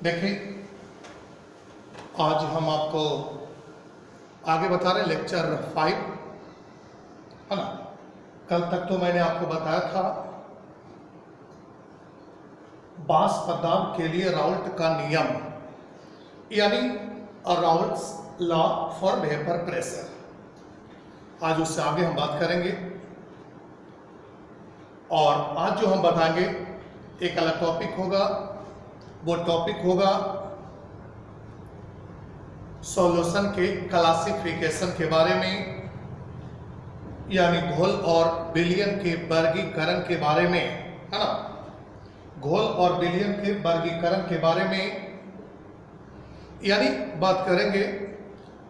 देखिए, आज हम आपको आगे बता रहे लेक्चर 5 है ना। कल तक तो मैंने आपको बताया था बांस पदार्थ के लिए राउल्ट का नियम, यानी Raoult's law for vapour pressure. आज उससे आगे हम बात करेंगे और आज जो हम बताएंगे एक अलग टॉपिक होगा। वो टॉपिक होगा सॉल्यूशन के क्लासिफिकेशन के बारे में, यानी घोल और विलयन के वर्गीकरण के बारे में, है ना। घोल और विलयन के वर्गीकरण के बारे में, यानी बात करेंगे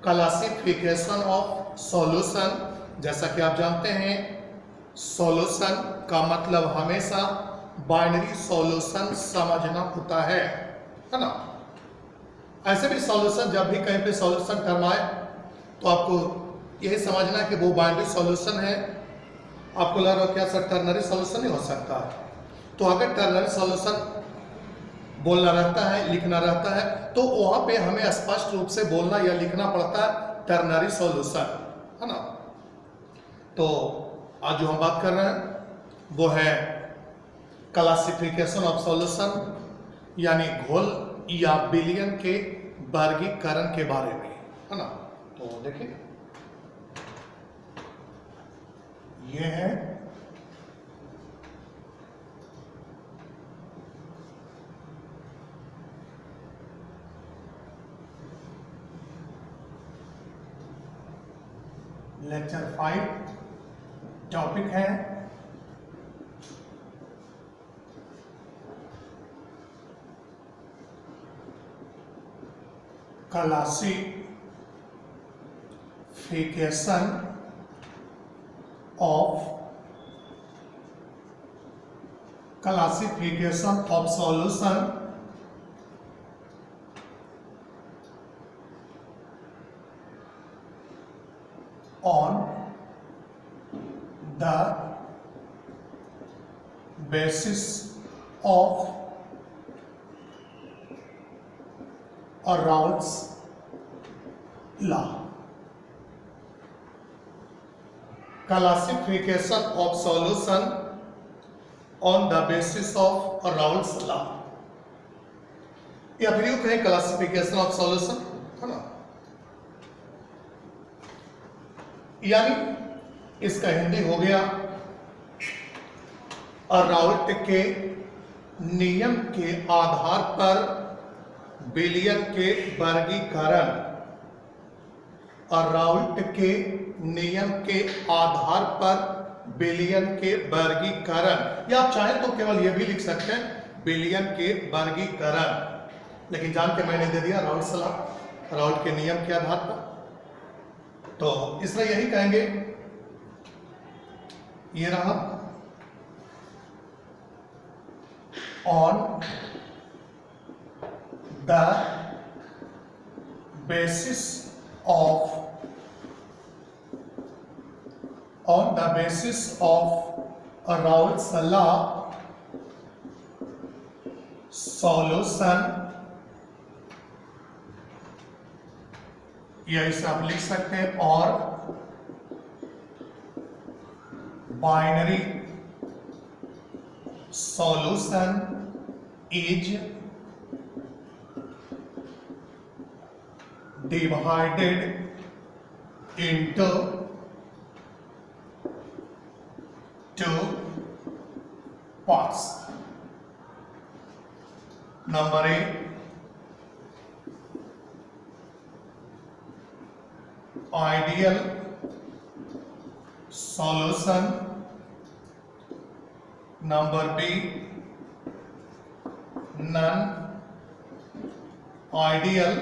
क्लासिफिकेशन ऑफ सॉल्यूशन। जैसा कि आप जानते हैं सॉल्यूशन का मतलब हमेशा बाइनरी सॉल्यूशन समझना होता है ना। ऐसे भी सॉल्यूशन, जब भी कहीं पे सॉल्यूशन टर्म आए तो आपको यही समझना है कि वो बाइनरी सॉल्यूशन है। आपको लग रहा है क्या सर टर्नरी सॉल्यूशन नहीं हो सकता? तो अगर टर्नरी सॉल्यूशन बोलना रहता है, लिखना रहता है, तो वहां पे हमें स्पष्ट रूप से बोलना या लिखना पड़ता है टर्नरी सॉल्यूशन, है ना। तो आज जो हम बात कर रहे हैं वो है क्लासिफिकेशन ऑफ सॉल्यूशन, यानी घोल या विलयन के वर्गीकरण के बारे में, है ना। तो देखिए, ये है लेक्चर 5, टॉपिक है classification of solution on the basis of Raoult's law. Classification of solution on the basis of Raoult's law, या फिर यूं कहें क्लासिफिकेशन ऑफ सॉल्यूशन, है ना। यानी इसका हिंदी हो गया राउल्ट के नियम के आधार पर विलयन के वर्गीकरण। राउल्ट के नियम के आधार पर विलयन के वर्गीकरण, या आप चाहें तो केवल यह भी लिख सकते हैं विलयन के वर्गीकरण, लेकिन जान के मैंने दे दिया राउल्ट्स लॉ, राउल्ट के नियम के आधार पर। तो इसमें यही कहेंगे, ये रहा on the basis of Raoult's law solution, या इसे आप लिख सकते हैं और binary solution is divided into two parts. Number 1, ideal solution. Number B, non ideal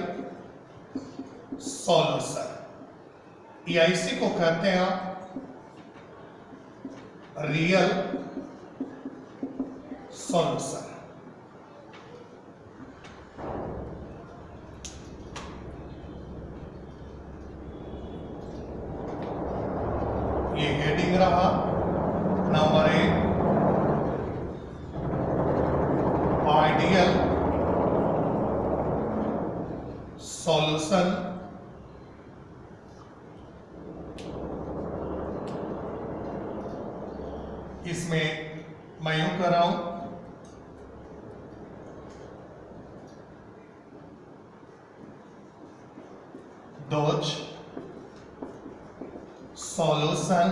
solution, या इसी को कहते हैं आप रियल सॉल्यूशन। ये हेडिंग रहा नंबर 1, आइडियल सॉल्यूशन इसमें मैं यूं कर रहा हूं, those solution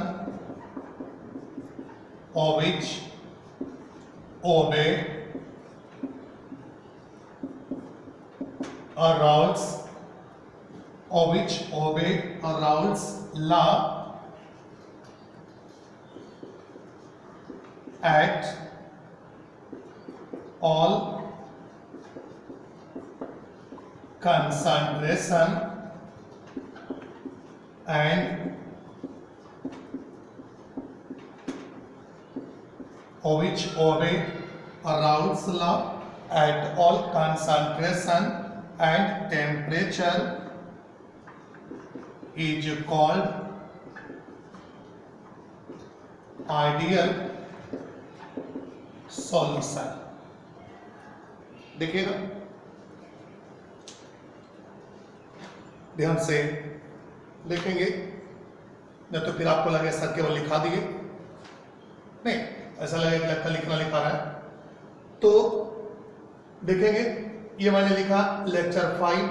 of which obey Raoult's law at all concentration and which obey Raoult's law at all concentration and temperature is called ideal solution। देखिएगा ध्यान से देखेंगे, नहीं तो फिर आपको लगे सर केवल लिखा दिए, नहीं ऐसा लगेगा कि लगता लिखना लिखा रहा है। तो देखेंगे ये मैंने लिखा lecture 5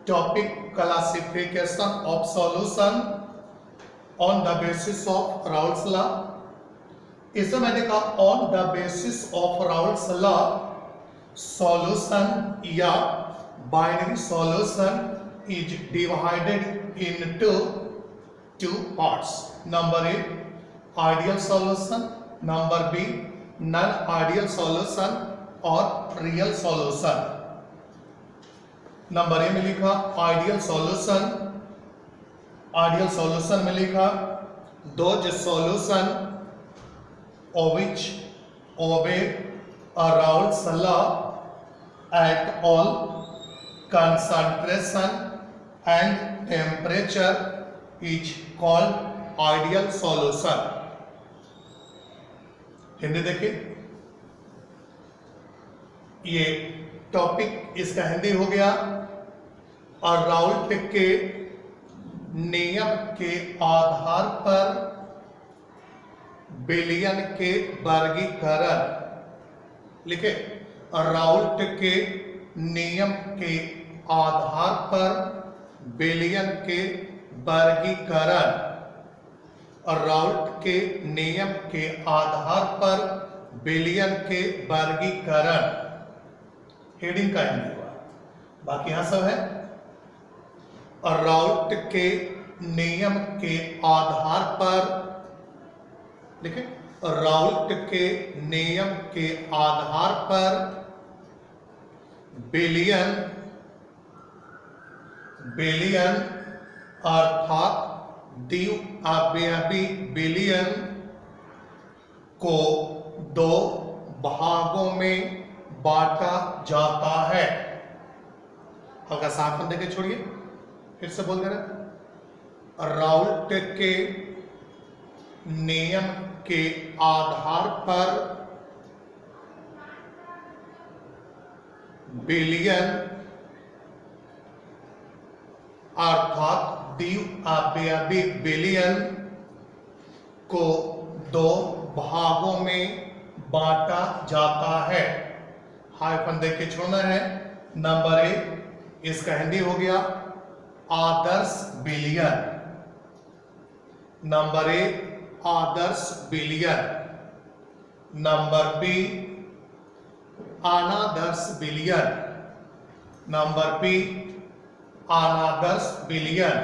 topic classification of solution on the basis of Raoult's law. इसमें मैंने कहा on the basis of Raoult's law solution या binary solution is divided into two parts. Number A, ideal solution. Number B, non-ideal solution or real solution. Number A में लिखा ideal solution, ideal solution में लिखा those solution of which obey Raoult's law at all concentration and temperature is called ideal solution। Hindi देखिए, ये topic इसका हिंदी हो गया और राउल्ट के नियम के आधार पर विलयन के वर्गीकरण लिखे। राउल्ट के नियम के आधार पर विलयन के वर्गीकरण, और राउल्ट के नियम के आधार पर विलयन के वर्गीकरण हेडिंग का हिंदी हुआ, बाकी यहां सब है। और राउल्ट के नियम के आधार पर देखिए, राउल्ट के नियम के आधार पर विलयन अर्थात द्विअवयवी विलयन को दो भागों में बांटा जाता है। हल्का साफ बंदे के छोड़िए, फिर से बोल दे रहे। राउल्ट के नियम के आधार पर विलयन अर्थात द्विअवयवी विलयन को दो भागों में बांटा जाता है। हाइफन देख के छोड़ना है। नंबर ए, इसका हिंदी हो गया आदर्श विलयन। नंबर ए आदर्श विलयन। नंबर बी अनादर्श विलयन। नंबर बी अनादर्श विलयन।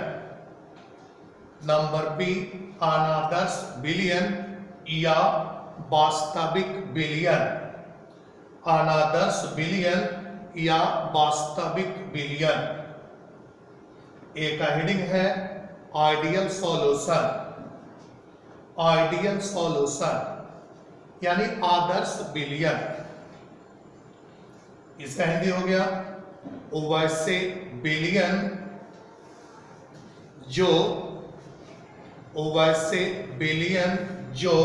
नंबर बी अनादर्श विलयन या वास्तविक विलयन। अनादर्श विलयन या वास्तविक विलयन। ए का हेडिंग है आइडियल सॉल्यूशन। आइडियल सॉल्यूशन यानी आदर्श विलयन, इसका हिंदी हो गया वैसे विलयन जो वैसे विलयन जो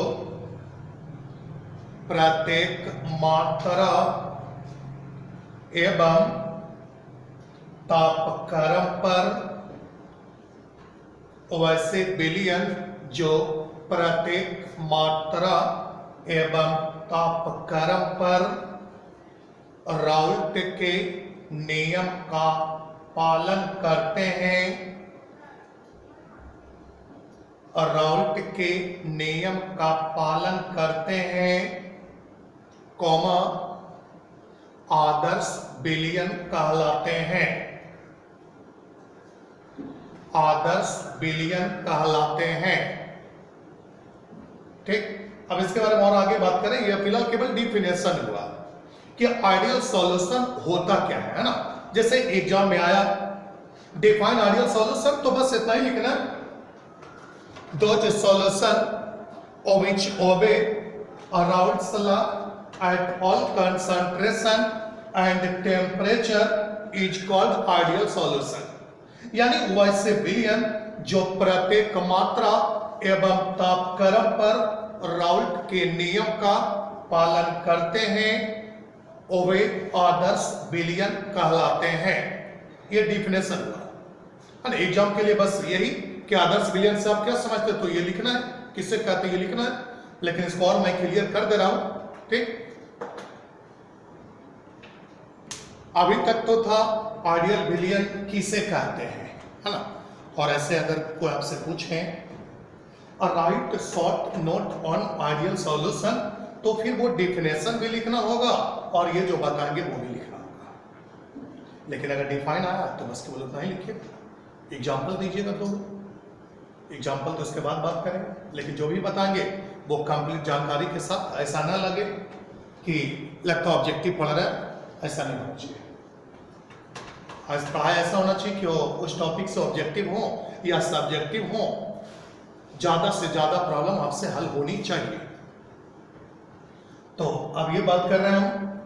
प्रत्येक मात्रा एवं तापक्रम पर, वैसे विलयन जो प्रत्येक मात्रा एवं तापक्रम पर राउल्ट के नियम का पालन करते हैं, राउल्ट के नियम का पालन करते हैं, कॉमा आदर्श विलयन कहलाते हैं, आदर्श विलयन कहलाते हैं। ठीक, अब इसके बारे में और आगे बात करें। यह फिलहाल केवल डिफिनेशन हुआ कि आइडियल सॉल्यूशन होता क्या है ना। जैसे एग्जाम में आया डिफाइन आइडियल सॉल्यूशन, तो बस इतना ही लिखना है, those solution of which obey a Raoult's law at all concentration and temperature is called ideal solution। यानी वैसे विलयन जो प्रत्येक मात्रा एवं तापक्रम पर राउल्ट के नियम का पालन करते हैं, वे आदर्श विलयन कहलाते हैं। ये डिफिनेशन हुआ। एग्जाम के लिए बस यही कि आदर्श विलयन से आप क्या समझते, तो ये लिखना है, किससे कहते हैं ये लिखना है, लेकिन इसको और मैं क्लियर कर दे रहा हूं। ठीक, अभी तक तो था आइडियल विलयन किसे कहते हैं, है ना। और ऐसे अगर कोई आपसे पूछे right short note on ideal solution, तो फिर वो डिफिनेशन भी लिखना होगा और ये जो बताएंगे वो भी लिखना होगा। लेकिन अगर डिफाइन आया तो बस केवल उतना ही लिखिए, एग्जाम्पल दीजिएगा, तो एग्जाम्पल तो इसके बाद बात करेंगे, लेकिन जो भी बताएंगे वो कंप्लीट जानकारी के साथ, ऐसा ना लगे कि लगता ऑब्जेक्टिव पढ़ रहा है, ऐसा नहीं होना चाहिए। आज पढ़ाई ऐसा होना चाहिए कि वो उस टॉपिक से ऑब्जेक्टिव हो या सब्जेक्टिव हो, ज्यादा से ज्यादा प्रॉब्लम आपसे हल होनी चाहिए। तो अब ये बात कर रहे हैं हम,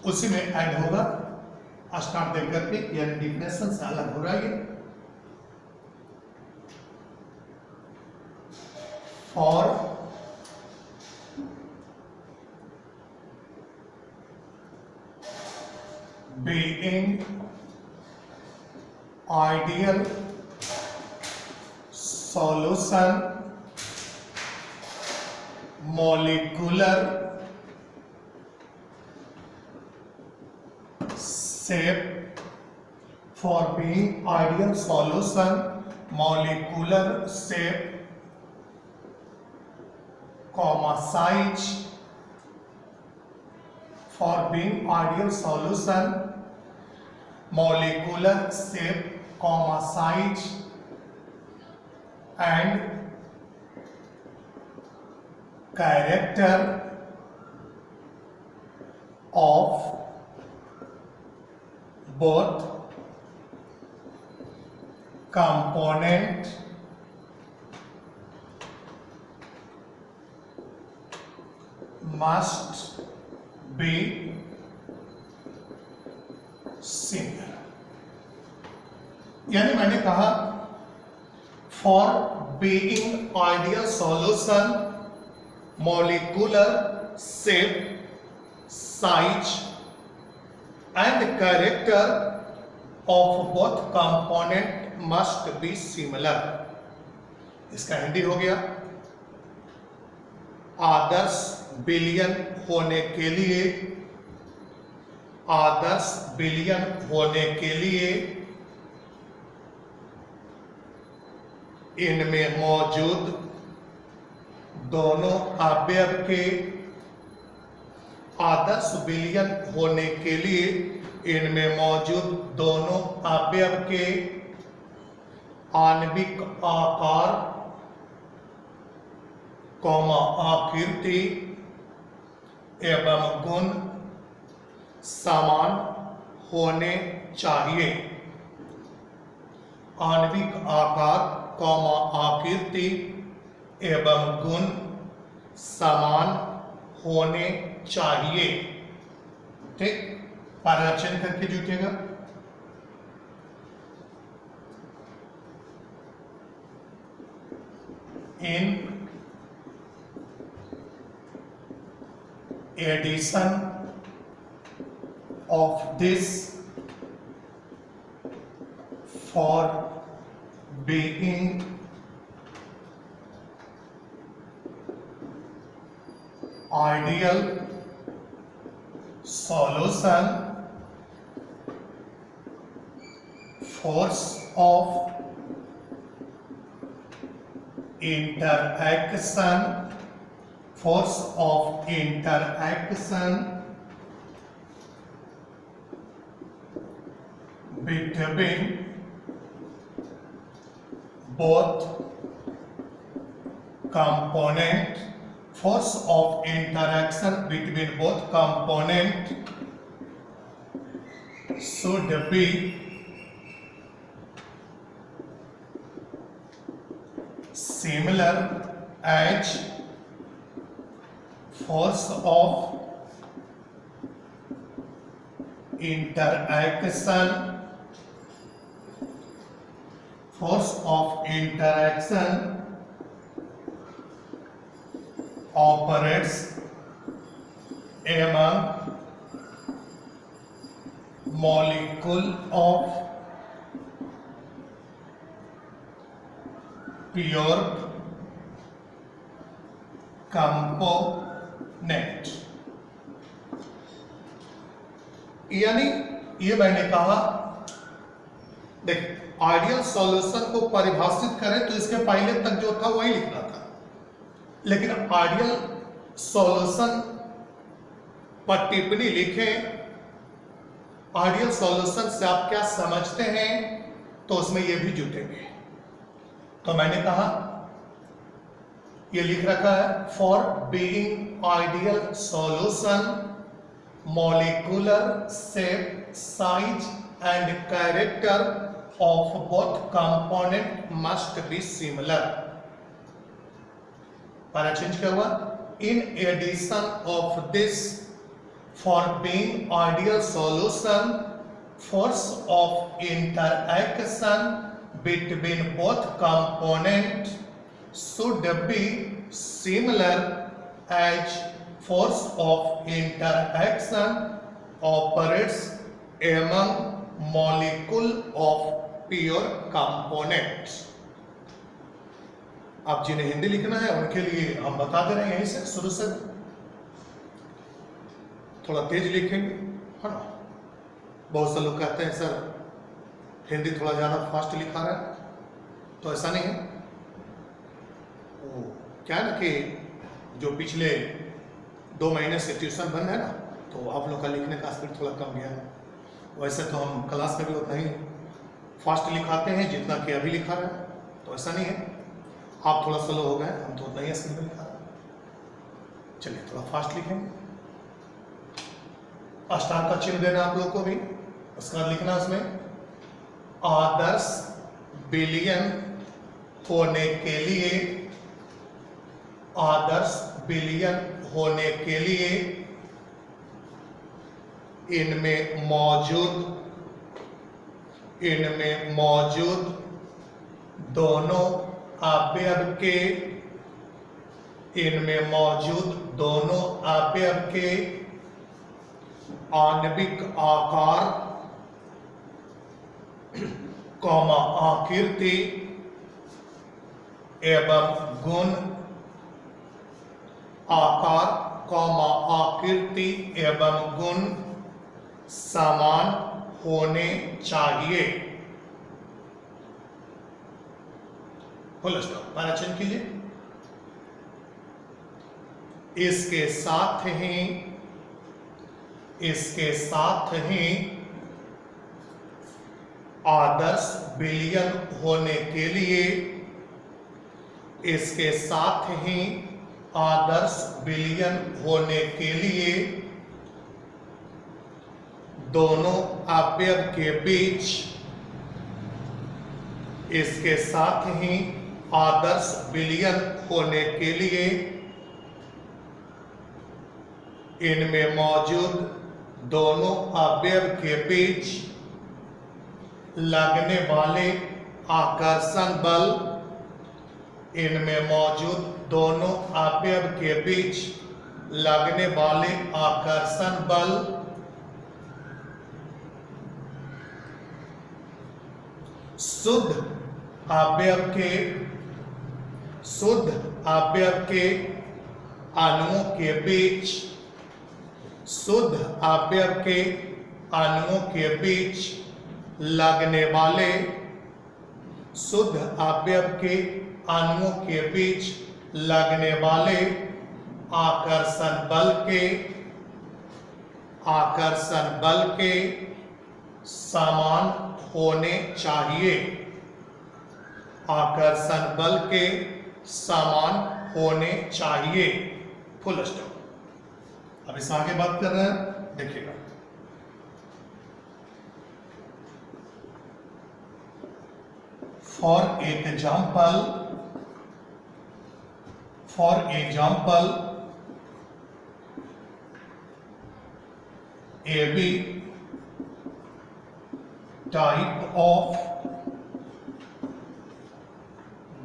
उसी में ऐड होगा स्टार्ट देख करके, यानी डिफिनेशन से अलग हो रहा है। और being ideal solution molecular shape, for being ideal solution molecular shape, comma size, for being ideal solution molecular shape, comma size and character of both component must be similar। यानी मैंने कहा for being ideal solution molecular shape, size and character of both component must be similar। इसका हिंदी हो गया, आदर्श विलयन होने के लिए, आदर्श विलयन होने के लिए इनमें मौजूद दोनों अवयव के, आदर्श विलयन होने के लिए इनमें मौजूद दोनों अवयव के आणविक आकार, कौमा आकृति एवं गुण समान होने चाहिए। आणविक आकार, कौमा आकृति एवं गुण समान होने चाहिए। ठीक, पाराचयन करके जुटेगा। In addition of this for being ideal solution, force of interaction between both component, force of interaction between both component should be similar as force of interaction operates among molecule of pure component। यानी ये मैंने कहा, देख ideal solution को परिभाषित करें तो इसके पहले तक जो था वही लिखना था, लेकिन आइडियल सॉल्यूशन पर टिप्पणी लिखें, आइडियल सॉल्यूशन से आप क्या समझते हैं, तो उसमें ये भी जुटेंगे। तो मैंने कहा ये लिख रखा है, for being ideal solution molecular shape, size and character of both component must be similar। para change क्या हुआ, in addition of this, for being ideal solution, force of interaction between both component should be similar as force of interaction operates among molecule of pure components। अब जिन्हें हिंदी लिखना है उनके लिए हम बता दे रहे हैं यहीं से शुरू से, थोड़ा तेज लिखेंगे, है ना। बहुत से लोग कहते हैं सर हिंदी थोड़ा ज़्यादा फास्ट लिखा रहा है, तो ऐसा नहीं है। वो क्या है ना कि जो पिछले 2 महीने से ट्यूशन बंद है ना, तो आप लोग का लिखने का स्पीड थोड़ा कम गया है। वैसे तो हम क्लास में भी उतना ही फास्ट लिखाते हैं जितना कि अभी लिखा रहे हैं, तो ऐसा नहीं है। आप थोड़ा स्लो हो गए, हम तो उतना ही स्पीड में लिखा रहे हैं। चलिए थोड़ा फास्ट लिखेंगे। अष्टांग का चिन्ह देना आप लोग को भी, उसके बाद लिखना उसमें आदर्श विलयन होने के लिए, आदर्श विलयन होने के लिए इनमें मौजूद दोनों अवयव के, इनमें मौजूद दोनों अवयव के आणविक आकार, कौमा आकृति एवं गुण, आकार कौमा आकृति एवं गुण समान होने चाहिए। फुल स्टॉप, पैराचन कीजिए। इसके साथ ही आदर्श विलयन होने के लिए, इसके साथ ही आदर्श विलयन होने के लिए दोनों अवयव के बीच, इसके साथ ही आदर्श विलयन होने के लिए इनमें मौजूद दोनों अवयव के बीच लगने वाले आकर्षण बल, इनमें मौजूद दोनों अवयव के बीच लगने वाले आकर्षण बल शुद्ध अवयव के अणुओं के बीच, शुद्ध अवयव के अणुओं के बीच लगने वाले, शुद्ध अवयव के अणुओं के बीच लगने वाले आकर्षण बल के समान होने चाहिए, आकर्षण बल के समान होने चाहिए। Full stop. अब इस आगे बात कर रहे हैं, देखिएगा। For example AB type of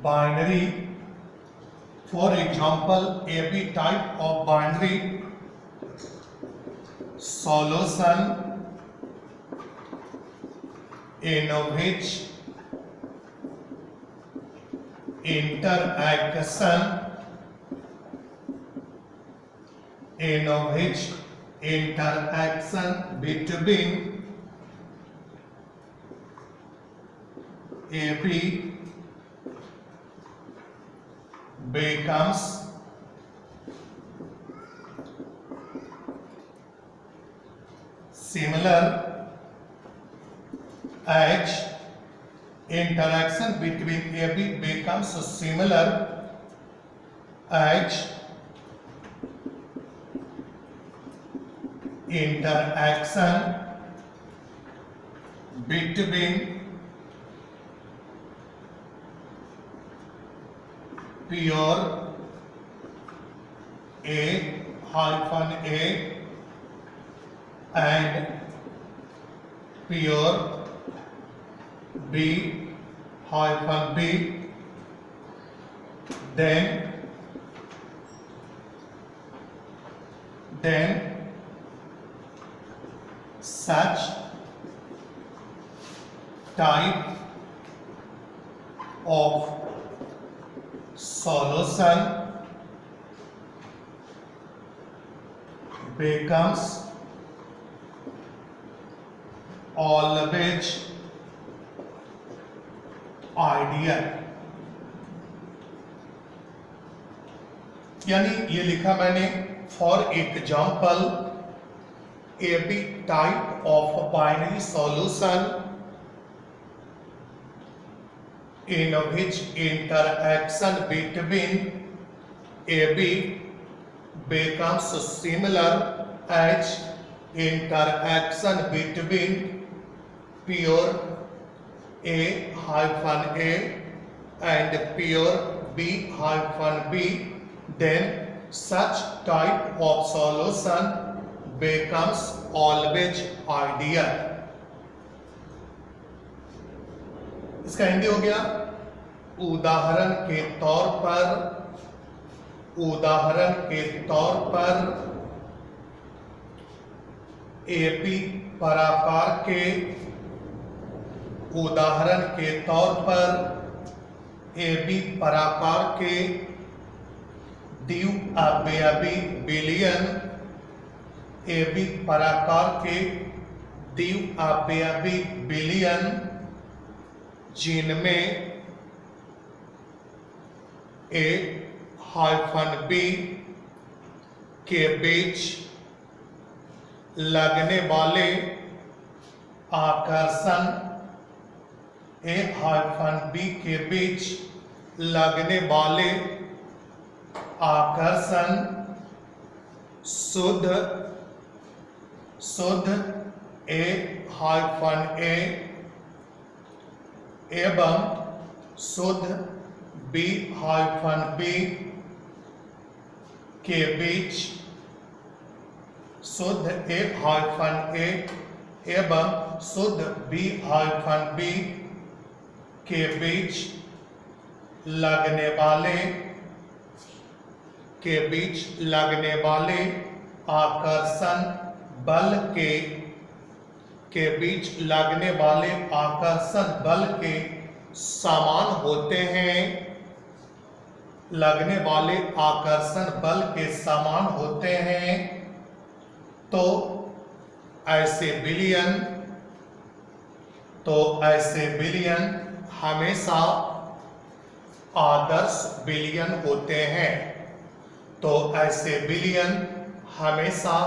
binary, for example AB type of binary solution in which interaction between AB becomes similar as interaction between AB becomes similar as interaction between pure A-A and pure B-B, then such type of solution becomes always ideal। यानी ये लिखा मैंने, for example AB type of binary solution in which interaction between AB becomes similar as interaction between pure A-A and pure B-B, then such type of solution becomes always ideal। इसका हिंदी हो गया, उदाहरण के तौर पर AB पराकार के, उदाहरण के तौर पर AB पराकार के द्विअवयवी विलयन, AB पराकार के द्विअवयवी विलयन जिनमें A-B के बीच लगने वाले आकर्षण, A-B के बीच लगने वाले आकर्षण शुद्ध A-A एवं शुद्ध B-B के बीच, शुद्ध A-A एवं शुद्ध B-B के बीच लगने वाले आकर्षण बल के के बीच लगने वाले आकर्षण बल के समान होते हैं, लगने वाले आकर्षण बल के समान होते हैं, तो ऐसे विलयन हमेशा आदर्श विलयन होते हैं। तो ऐसे विलयन हमेशा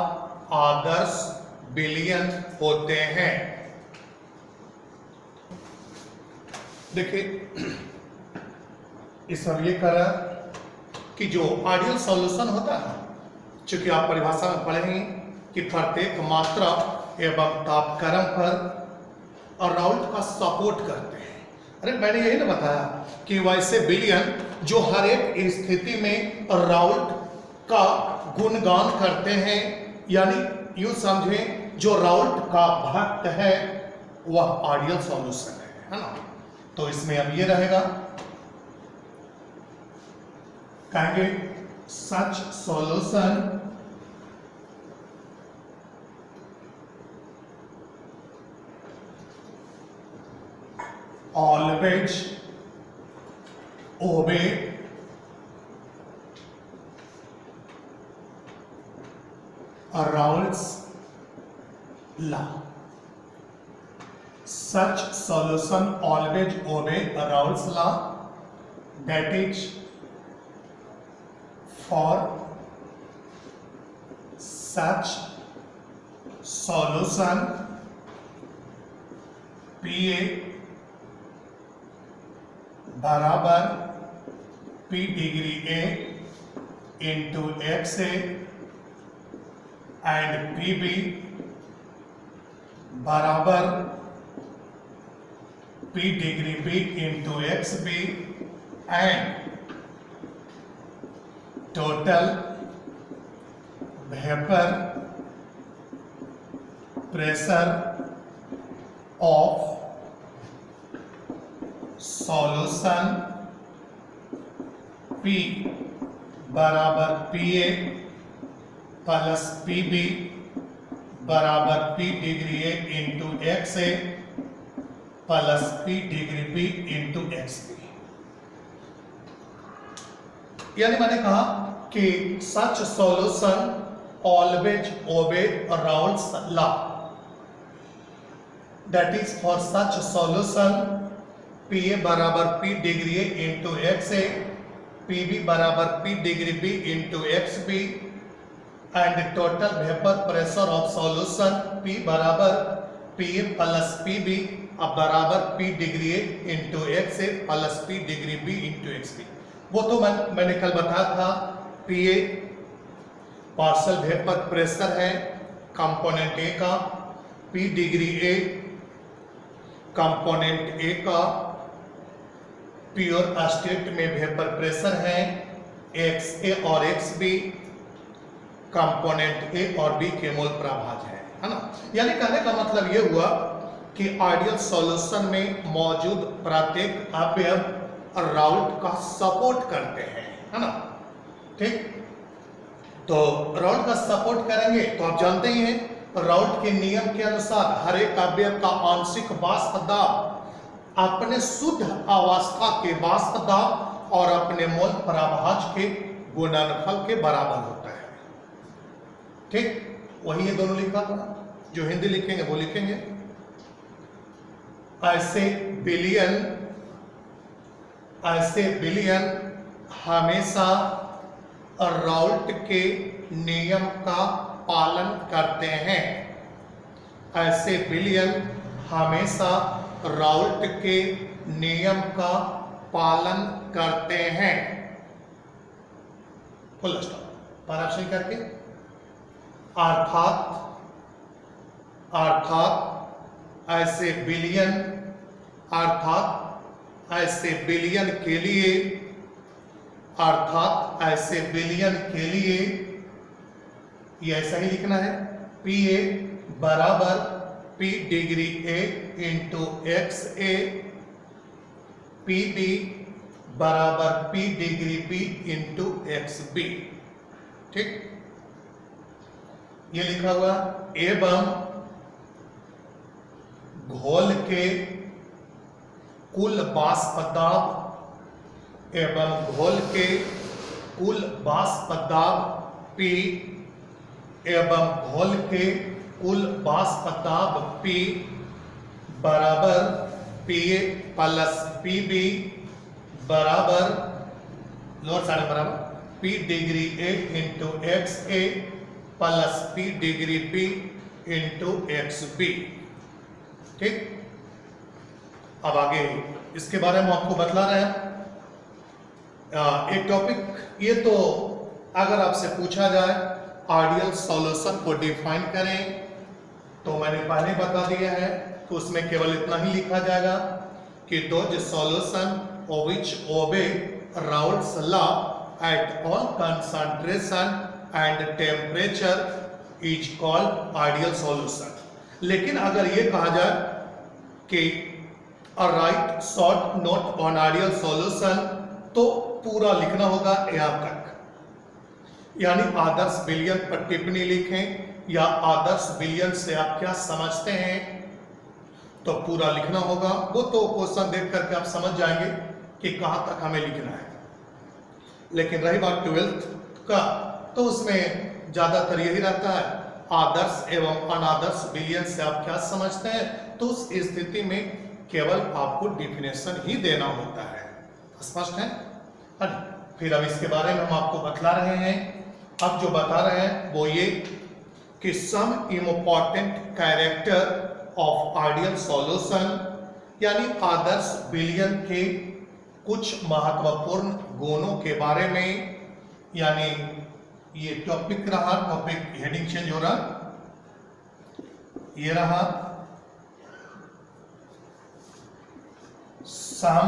आदर्श विलयन होते हैं। देखिए इसमें ये करा कि जो आइडियल सॉल्यूशन होता है, चूंकि आप परिभाषा में पढ़े हैं कि प्रत्येक मात्रा एवं तापक्रम पर राउल्ट का सपोर्ट करते हैं। अरे मैंने यही ना बताया कि वैसे विलयन जो हर एक स्थिति में राउल्ट का गुणगान करते हैं, यानी यूं समझें जो राउल्ट का भक्त है वह आइडियल सॉल्यूशन है ना। तो इसमें अब ये रहेगा, कहेंगे सच solution always obey Raoult's law. Such solution always obey Raoult's law, that is for such solution PA बराबर P degree A into x a and PB बराबर P degree B into x B and total vapour pressure of solution P बराबर PA plus PB बराबर P degree A into x A plus P degree B into x b. यानी मैंने कहा कि such solution always obey Raoult's law, that is for such solution PA बराबर P degree A into x A, PB बराबर P degree B into x B and total vapour pressure of solution P बराबर PA plus PB अब बराबर P degree A into x A plus P degree B into x B. वो तो मैंने कल बताया था, PA पार्शियल वेपर प्रेशर है कंपोनेंट A का, P degree A component A का प्योर स्टेट में वेपर प्रेशर है, एक्स ए और एक्स बी कंपोनेंट ए और बी के मोल प्रभाज है ना। यानी कहने का मतलब ये हुआ कि आइडियल सॉल्यूशन में मौजूद प्रत्येक अवयव राउल्ट का सपोर्ट करते हैं, है ना। ठीक, तो राउल्ट का सपोर्ट करेंगे तो आप जानते ही हैं राउल्ट के नियम के अनुसार हर एक अवयव का आंशिक वाष्प दाब अपने शुद्ध अवस्था के वाष्प दाब और अपने मोल प्रभाज के गुणनफल के बराबर होता है। ठीक, वही ये दोनों लिखा था, जो हिंदी लिखेंगे वो लिखेंगे। ऐसे विलयन हमेशा राउल्ट के नियम का पालन करते हैं। ऐसे विलयन हमेशा राउल्ट के नियम का पालन करते हैं। फुल स्टॉप, पाराक्षरी करके अर्थात ऐसे विलयन के लिए ये ऐसा ही लिखना है, PA बराबर P degree A into x A, PB बराबर P degree B into x B. ठीक, ये लिखा हुआ घोल के कुल बाष्प दाब एवं घोल के कुल बाष्प दाब P एवं घोल के कुल बाष्प दाब P बराबर PA प्लस PB बराबर लोअर साइड बराबर P degree A into XA plus P degree B into XB। ठीक, अब आगे इसके बारे में आपको बतला रहे हैं एक टॉपिक। ये तो अगर आपसे पूछा जाए आइडियल सॉल्यूशन को डिफाइन करें तो मैंने पहले बता दिया है तो उसमें केवल इतना ही लिखा जाएगा कि those solution which obey Raoult's law at all concentration and temperature is called ideal solution. लेकिन अगर ये कहा जाए कि write short note on ideal solution तो पूरा लिखना होगा यहाँ तक, यानी आदर्श विलयन पर टिप्पणी लिखें या आदर्श विलयन से आप क्या समझते हैं तो पूरा लिखना होगा। वो तो क्वेश्चन देख करके आप समझ जाएंगे कि कहां तक हमें लिखना है। लेकिन रही बात 12th का तो उसमें ज्यादातर यही रहता है आदर्श एवं अनादर्श विलयन से आप क्या समझते हैं, तो उस स्थिति में केवल आपको डिफिनेशन ही देना होता है। स्पष्ट है? फिर अब इसके बारे में हम आपको बतला रहे हैं। अब जो बता रहे हैं वो ये कि some important character of ideal solution, यानी आदर्श विलयन के कुछ महत्वपूर्ण गुणों के बारे में, यानी ये टॉपिक रहा, टॉपिक हेडिंग चेंज हो रहा, ये रहा सम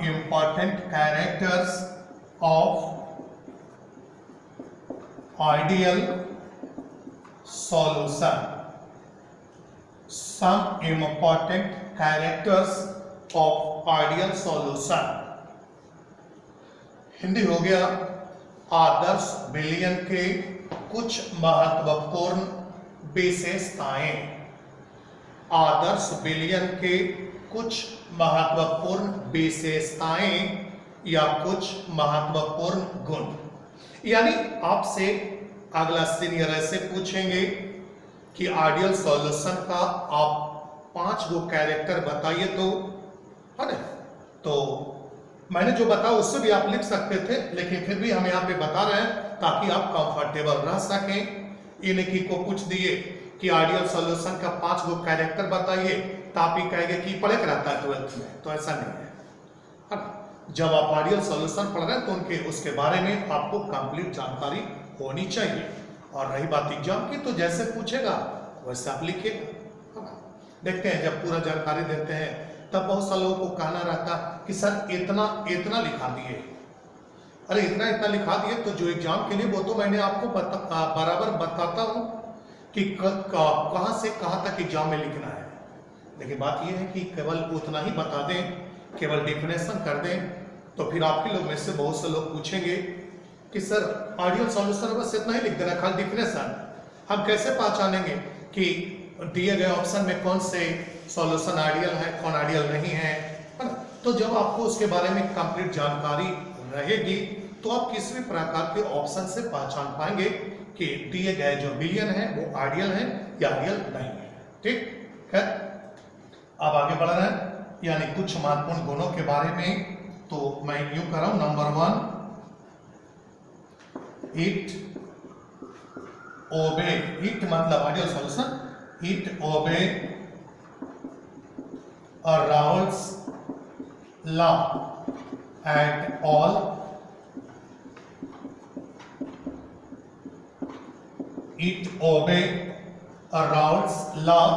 important characters of ideal solution, some important characters of ideal solution। Hindi हो गया आदर्श विलयन के कुछ महत्वपूर्ण विशेषताएं। आदर्श विलयन के कुछ महत्वपूर्ण विशेषताएं या कुछ महत्वपूर्ण गुण, यानी आपसे अगला सीनियर ऐसे पूछेंगे कि आइडियल सॉल्यूशन का आप 5 गो कैरेक्टर बताइए तो, है ना? तो मैंने जो बताया उससे भी आप लिख सकते थे, लेकिन फिर भी हम यहाँ पे बता रहे हैं ताकि आप कंफर्टेबल रह सकें। इनकी को पूछ दिए कि आइडियल सॉल्यूशन का 5 गो कैरेक्टर बताइए तो आप ही कहेंगे कि पढ़े के रहता है 12th में, तो ऐसा नहीं है। जब आप आइडियल सॉल्यूशन पढ़ रहे हैं तो उनके उसके बारे में आपको कंप्लीट जानकारी होनी चाहिए। और रही बात एग्जाम की तो जैसे पूछेगा वैसे आप लिखिएगा। देखते हैं जब पूरा जानकारी देते हैं तब बहुत सारे लोगों को कहना रहता कि सर इतना इतना लिखा दिए। अरे इतना इतना लिखा दिए तो जो एग्जाम के लिए वो तो मैंने आपको बराबर बताता हूँ कि कहाँ से कहाँ तक एग्जाम में लिखना है। लेकिन बात यह है कि केवल उतना ही बता दें, केवल डिफिनेशन कर दें तो फिर आप ही लोग में से बहुत से लोग पूछेंगे कि सर आइडियल सॉल्यूशन बस इतना ही लिख देना, खाली डिफिनेशन। हम कैसे पहचानेंगे कि दिए गए ऑप्शन में कौन से सॉल्यूशन आइडियल है, कौन आइडियल नहीं है ना? तो जब आपको उसके बारे में कंप्लीट जानकारी रहेगी तो आप किसी भी प्रकार के ऑप्शन से पहचान पाएंगे कि दिए गए जो विलयन है वो आइडियल है या आइडियल नहीं है। ठीक है, अब आगे बढ़ रहे हैं, यानी कुछ महत्वपूर्ण गुणों के बारे में। तो मैं यूं कर रहा हूं, नंबर 1 इट ओबे, इट मतलब ideal solution, it obey Raoult's law at all Raoult's law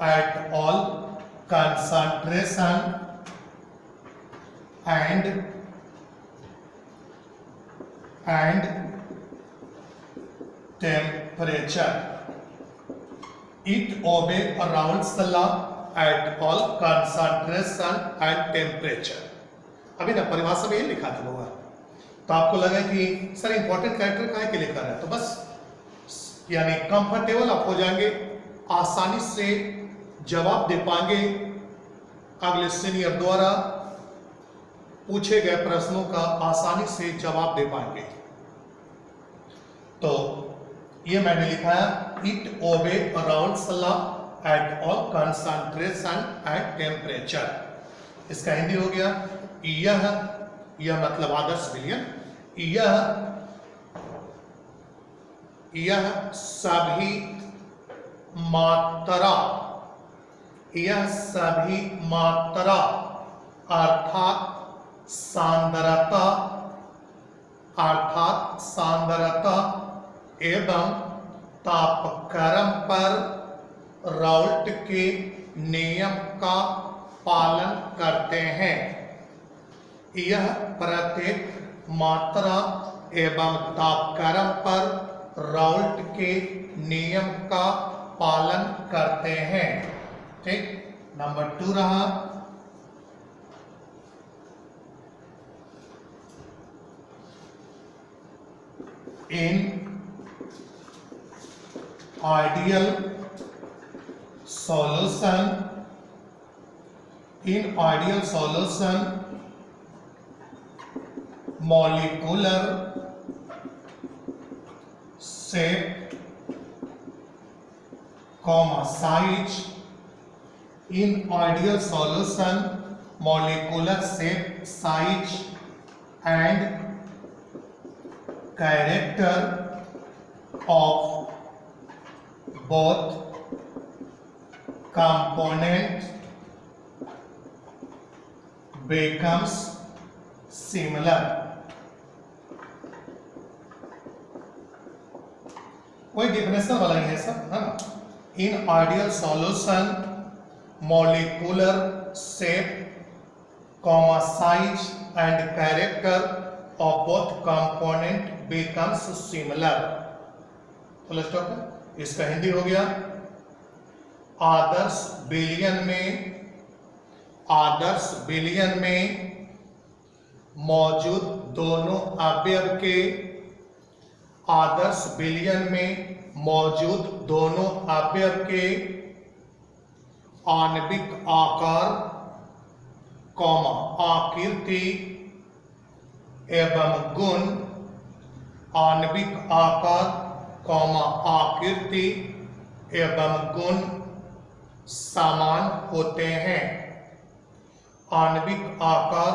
at all concentration and temperature. It obeys Raoult's law at all concentration and temperature. अभी ना परिभाषा में ये लिखा था होगा, तो आपको लगा कि सर इंपॉर्टेंट कैरेक्टर काहे के लिखा है, तो बस यानी कंफर्टेबल आप हो जाएंगे, आसानी से जवाब दे पाएंगे अगले सीनियर द्वारा पूछे गए प्रश्नों का आसानी से जवाब दे पाएंगे। तो ये मैंने लिखा है, इट ओबे अराउंड सलाह eight all concentration and temperature. इसका हिंदी हो गया, यह मतलब आदर्श विलयन, यह सभी मात्रा अर्थात सांद्रता एवं तापक्रम पर राउल्ट के नियम का पालन करते हैं। यह प्रत्येक मात्रा एवं तापक्रम पर राउल्ट के नियम का पालन करते हैं। ठीक, नंबर 2 रहा, in ideal solution molecular shape, size. In ideal solution, molecular shape, size and character of both component becomes similar. कोई डिफिनेशन वाला ही है सब, है ना। In ideal solution molecular shape, size and character of both component becomes similar. तो let's talk, इसका हिंदी हो गया, आदर्श विलयन में मौजूद दोनों अवयव के आणविक आकार, आकृति एवं गुण, समान होते हैं। आणविक आकार,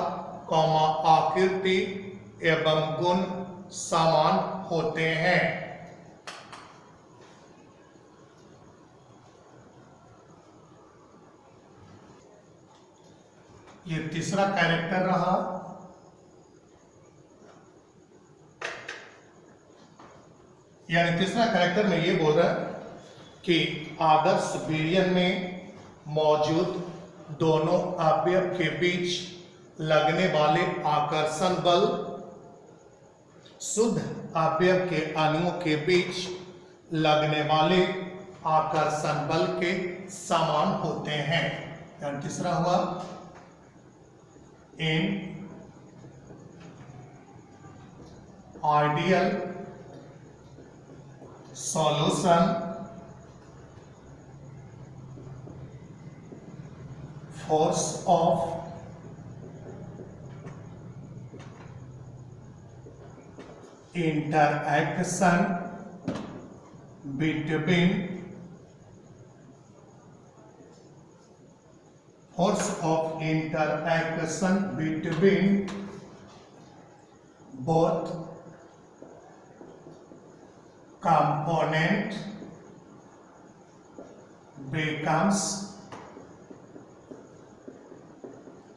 आकृति एवं गुण समान होते हैं। ये तीसरा कैरेक्टर रहा, यानी तीसरा कैरेक्टर में ये बोल रहा है कि आदर्श विलयन में मौजूद दोनों अवयव के बीच लगने वाले आकर्षण बल शुद्ध अवयव के अणुओं के बीच लगने वाले आकर्षण बल के समान होते हैं। यानी तीसरा हुआ, in ideal solution force of interaction between both component becomes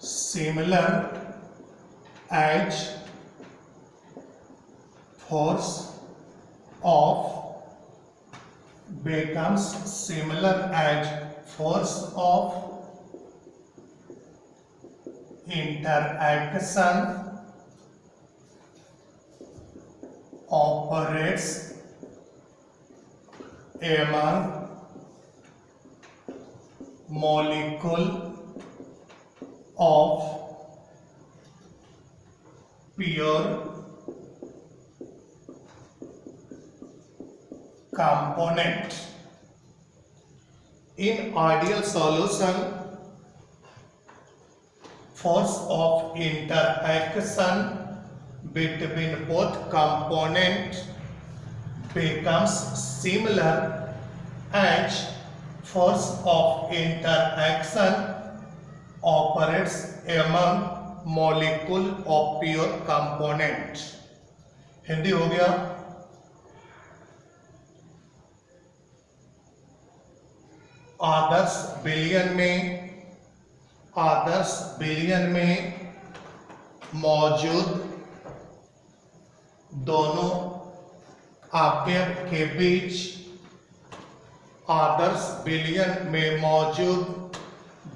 similar as force of interaction operates among molecule of pure component. In ideal solution, force of interaction between both components becomes similar as force of interaction operates among molecule of pure component. Hindi हो गया, आदर्श विलयन में मौजूद दोनों अवयव के बीच, आदर्श विलयन में मौजूद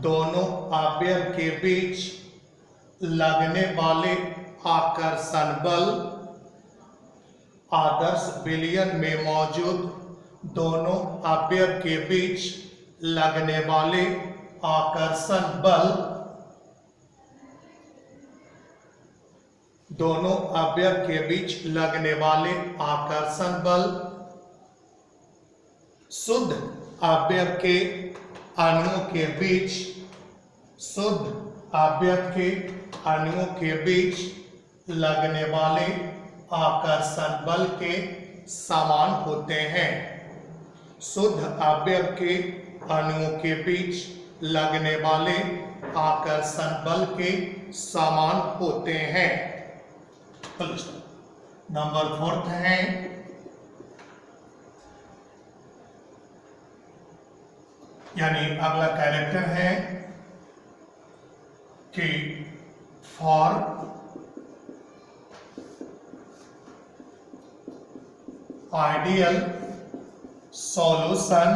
दोनों अवयव के बीच लगने वाले आकर्षण बल, आदर्श विलयन में मौजूद दोनों अवयव के बीच लगने वाले आकर्षण बल, दोनों अवयव के बीच लगने वाले आकर्षण बल शुद्ध अवयव के अणुओं के बीच, शुद्ध अवयव के अणुओं के बीच लगने वाले आकर्षण बल के समान होते हैं। शुद्ध अवयव के अणुओं के बीच लगने वाले आकर्षण बल के समान होते हैं। नंबर 4 है यानी अगला कैरेक्टर है कि फॉर आइडियल सॉल्यूशन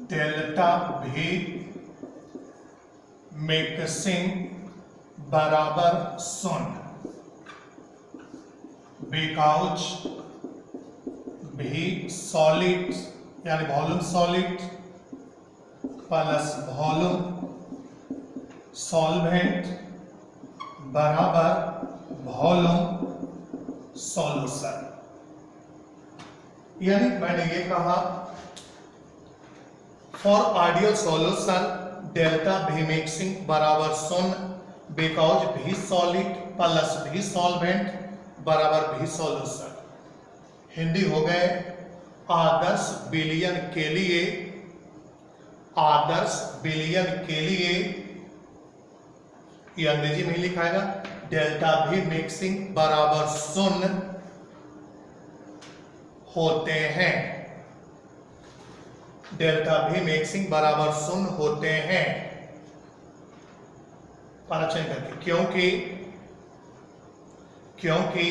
डेल्टा भी मिक्सिंग बराबर 0, बिकॉज भी सॉलिड यानी volume solid plus volume solvent बराबर वॉल्यूम सॉल्यूशन। यानी मैंने ये कहा फॉर आइडियल सॉल्यूशन डेल्टा भी मिक्सिंग बराबर 0, बिकॉज भी सॉलिड प्लस भी सॉल्वेंट बराबर भी सॉल्यूशन। हिंदी हो गए, आदर्श विलयन के लिए, आदर्श विलयन के लिए ये अंग्रेजी में लिखाएगा डेल्टा भी मिक्सिंग बराबर 0 होते हैं, डेल्टा भी मिक्सिंग बराबर 0 होते हैं। परीक्षण करके क्योंकि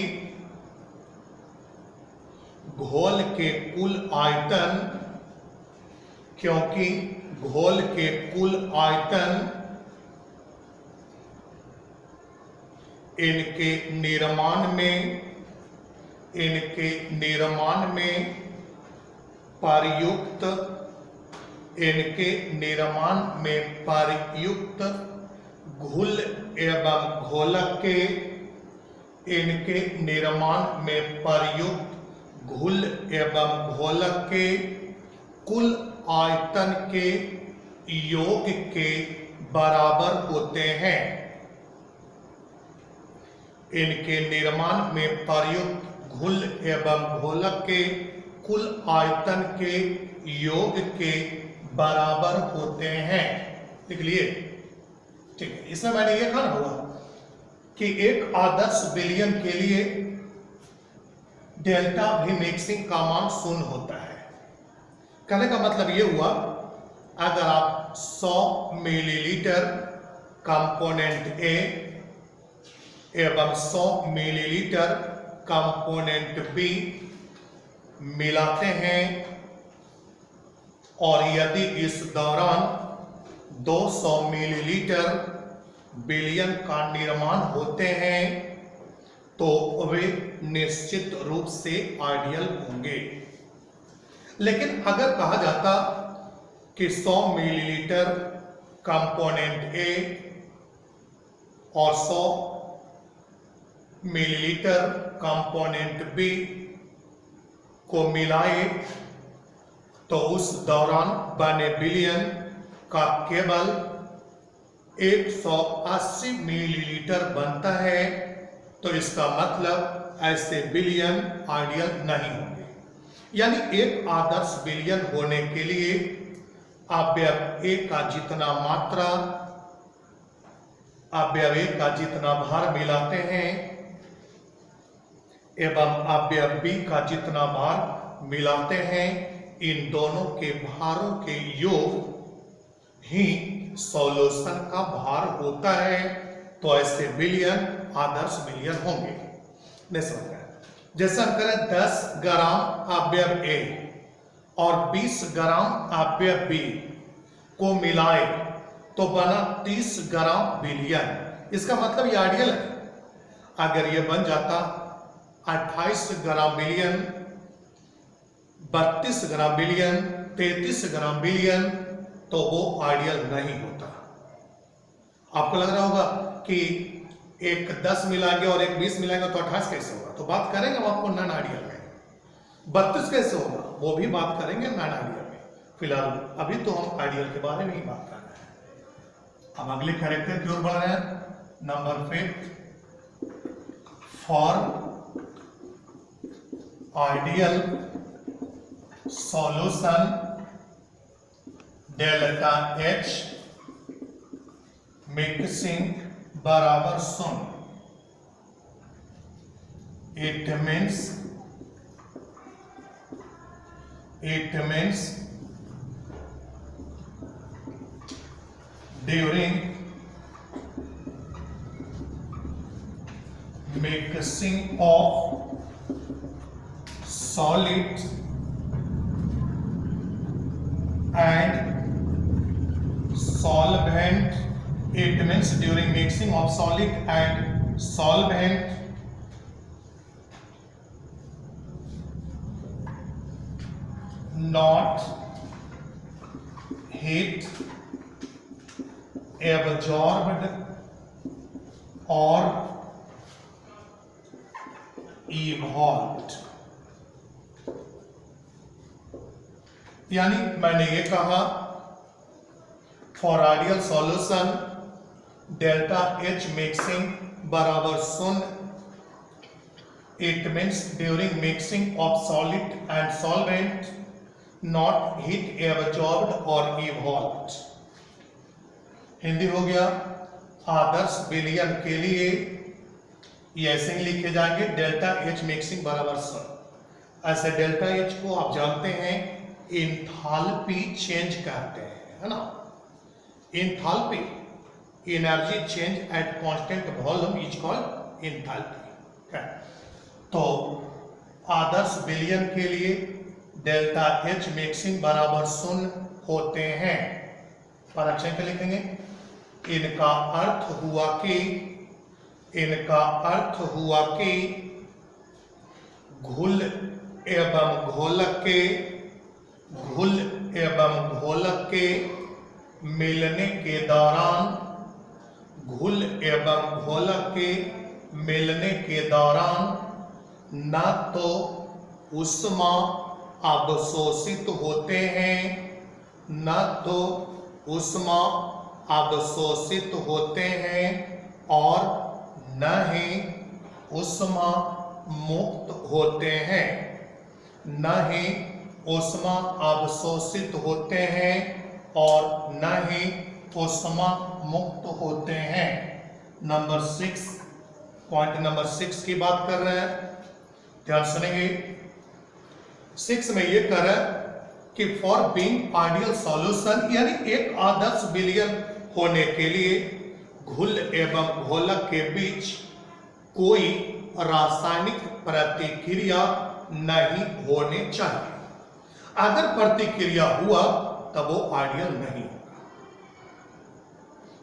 घोल के कुल आयतन, क्योंकि घोल के कुल आयतन इनके निर्माण में प्रयुक्त, इनके निर्माण में प्रयुक्त घुल एवं घोलक के, इनके निर्माण में प्रयुक्त घुल एवं घोलक के कुल आयतन के योग के बराबर होते हैं। इनके निर्माण में प्रयुक्त घुल एवं घोलक के कुल आयतन के योग के बराबर होते हैं। लिख लिए, ठीक है। इसमें मैंने ये कहा हुआ कि एक आदर्श विलयन के लिए डेल्टा भी मिक्सिंग का मान 0 होता है। कहने का मतलब ये हुआ, अगर आप 100 मिलीलीटर कंपोनेंट ए एवं 100 मिलीलीटर कंपोनेंट बी मिलाते हैं और यदि इस दौरान 200 मिलीलीटर विलयन का निर्माण होते हैं तो वे निश्चित रूप से आइडियल होंगे। लेकिन अगर कहा जाता कि 100 मिलीलीटर कंपोनेंट ए और 100 मिलीलीटर कंपोनेंट बी को मिलाए तो उस दौरान बने विलयन का केवल 180 मिलीलीटर बनता है, तो इसका मतलब ऐसे विलयन आइडियल नहीं होंगे। यानी एक आदर्श विलयन होने के लिए अवयव ए का जितना मात्रा अवयव ए का जितना भार मिलाते हैं एवं अवयव बी का जितना भार मिलाते हैं, इन दोनों के भारों के योग ही सॉल्यूशन का भार होता है, तो ऐसे विलयन आदर्श विलयन होंगे। नहीं समझ रहे? जैसे हम करें 10 ग्राम अवयव ए और 20 ग्राम अवयव बी को मिलाए तो बना 30 ग्राम विलयन। इसका मतलब ये आइडियल है। अगर ये बन जाता 28 ग्राम विलयन, 32 ग्राम विलयन, 33 ग्राम विलयन, तो वो आइडियल नहीं होता। आपको लग रहा होगा कि एक 10 मिलाएंगे और एक 20 मिलाएंगे तो 28 कैसे होगा, तो बात करेंगे हम आपको नॉन आइडियल में। 32 कैसे होगा, वो भी बात करेंगे नॉन आइडियल में। फिलहाल अभी तो हम आइडियल के बारे में ही बात कर रहे हैं। हम अगले कैरेक्टर की ओर बढ़ रहे हैं। Number 5, for ideal solution delta H mixing बराबर 0। It means during mixing of solid and solvent, it means during mixing of solid and solvent not heat absorbed or evolved। यानी मैंने ये कहा for ideal solution delta H mixing बराबर 0। It means during mixing of solid and solvent not heat absorbed और evolved. Hindi हो गया, आदर्श विलयन के लिए ये ऐसे ही लिखे जाएंगे डेल्टा एच मिक्सिंग बराबर 0। ऐसे डेल्टा एच को आप जानते हैं इंथाल्पी चेंज कहते हैं, है ना। Enthalpy, energy change at constant volume is called enthalpy. तो आदर्श विलयन के लिए डेल्टा एच मिक्सिंग बराबर 0 होते हैं। परीक्षण के लिखेंगे, इनका अर्थ हुआ कि घुल एवं घोलक के मिलने के दौरान न तो ऊष्मा अवशोषित होते हैं और न ही ऊष्मा मुक्त होते हैं, न ही ऊष्मा अवशोषित होते हैं और न ही ऊष्मा मुक्त होते हैं। नंबर 6, पॉइंट नंबर 6 की बात कर रहे हैं, ध्यान सुनेंगे। 6 में ये कह रहा है कि फॉर बीइंग आइडियल सॉल्यूशन, यानी एक आदर्श विलयन होने के लिए घुल एवं घोलक के बीच कोई रासायनिक प्रतिक्रिया नहीं होनी चाहिए। अगर प्रतिक्रिया हुआ तब वो आइडियल नहीं होगा।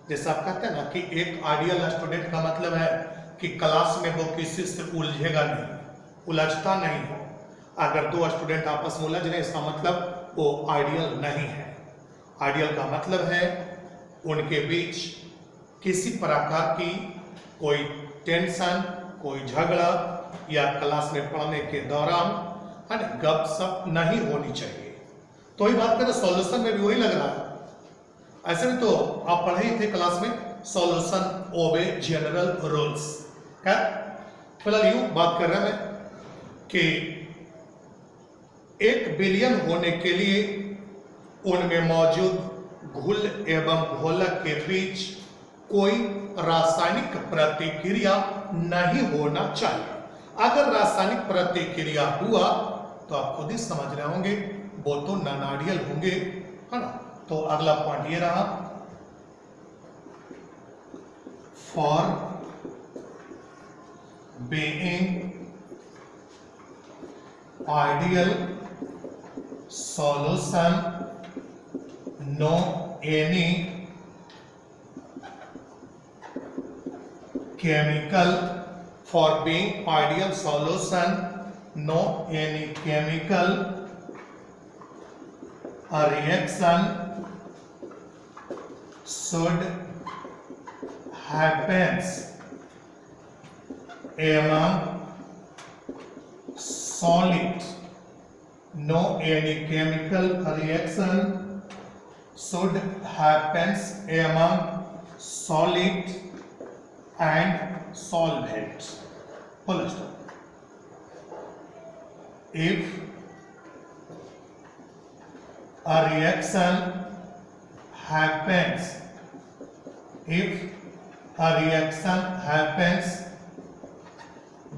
जैसा आप कहते हैं ना कि एक आइडियल स्टूडेंट का मतलब है कि क्लास में वो किसी से उलझेगा नहीं, उलझता नहीं हो। अगर 2 स्टूडेंट आपस में उलझ रहे, इसका मतलब वो आइडियल नहीं है। आइडियल का मतलब है उनके बीच किसी प्रकार की कोई टेंशन, कोई झगड़ा या क्लास में पढ़ने के दौरान है ना गपशप नहीं होनी चाहिए। तो वही बात करें सॉल्यूशन में भी वही लग रहा है। ऐसे में तो आप पढ़े ही थे क्लास में सॉल्यूशन ओबे जनरल रूल्स। क्या फिलहाल यूं बात कर रहे हैं कि 1 बिलियन होने के लिए उनमें मौजूद घुल एवं घोलक के बीच कोई रासायनिक प्रतिक्रिया नहीं होना चाहिए। अगर रासायनिक प्रतिक्रिया हुआ तो आप खुद ही समझ रहे होंगे वो तो नॉन आइडियल होंगे, है ना। तो अगला पॉइंट ये रहा, for being ideal solution no any chemical, for being ideal solution no any chemical reaction should happens among solid, no any chemical reaction should happens among solid and solvent. Full stop. If a reaction happens,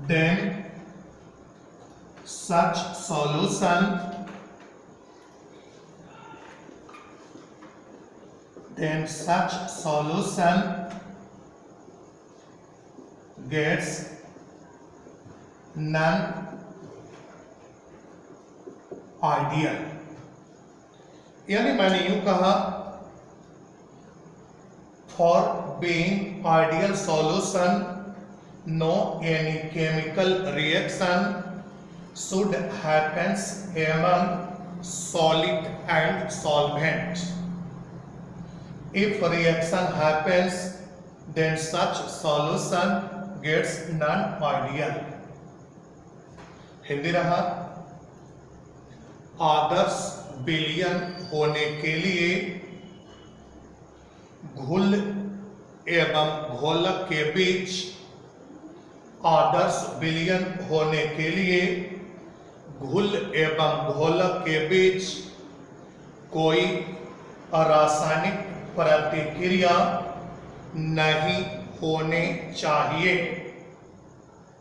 then such solution gets non ideal. यानी मैंने यूं कहा for being ideal solution no any chemical reaction should happens among solid and solvent. If reaction happens then such solution gets non-ideal। Hindi रहा, आदर्श विलयन होने के लिए घुल एवं घोलक के बीच, आदर्श विलयन होने के लिए घुल एवं घोलक के बीच कोई रासायनिक प्रतिक्रिया नहीं होने चाहिए।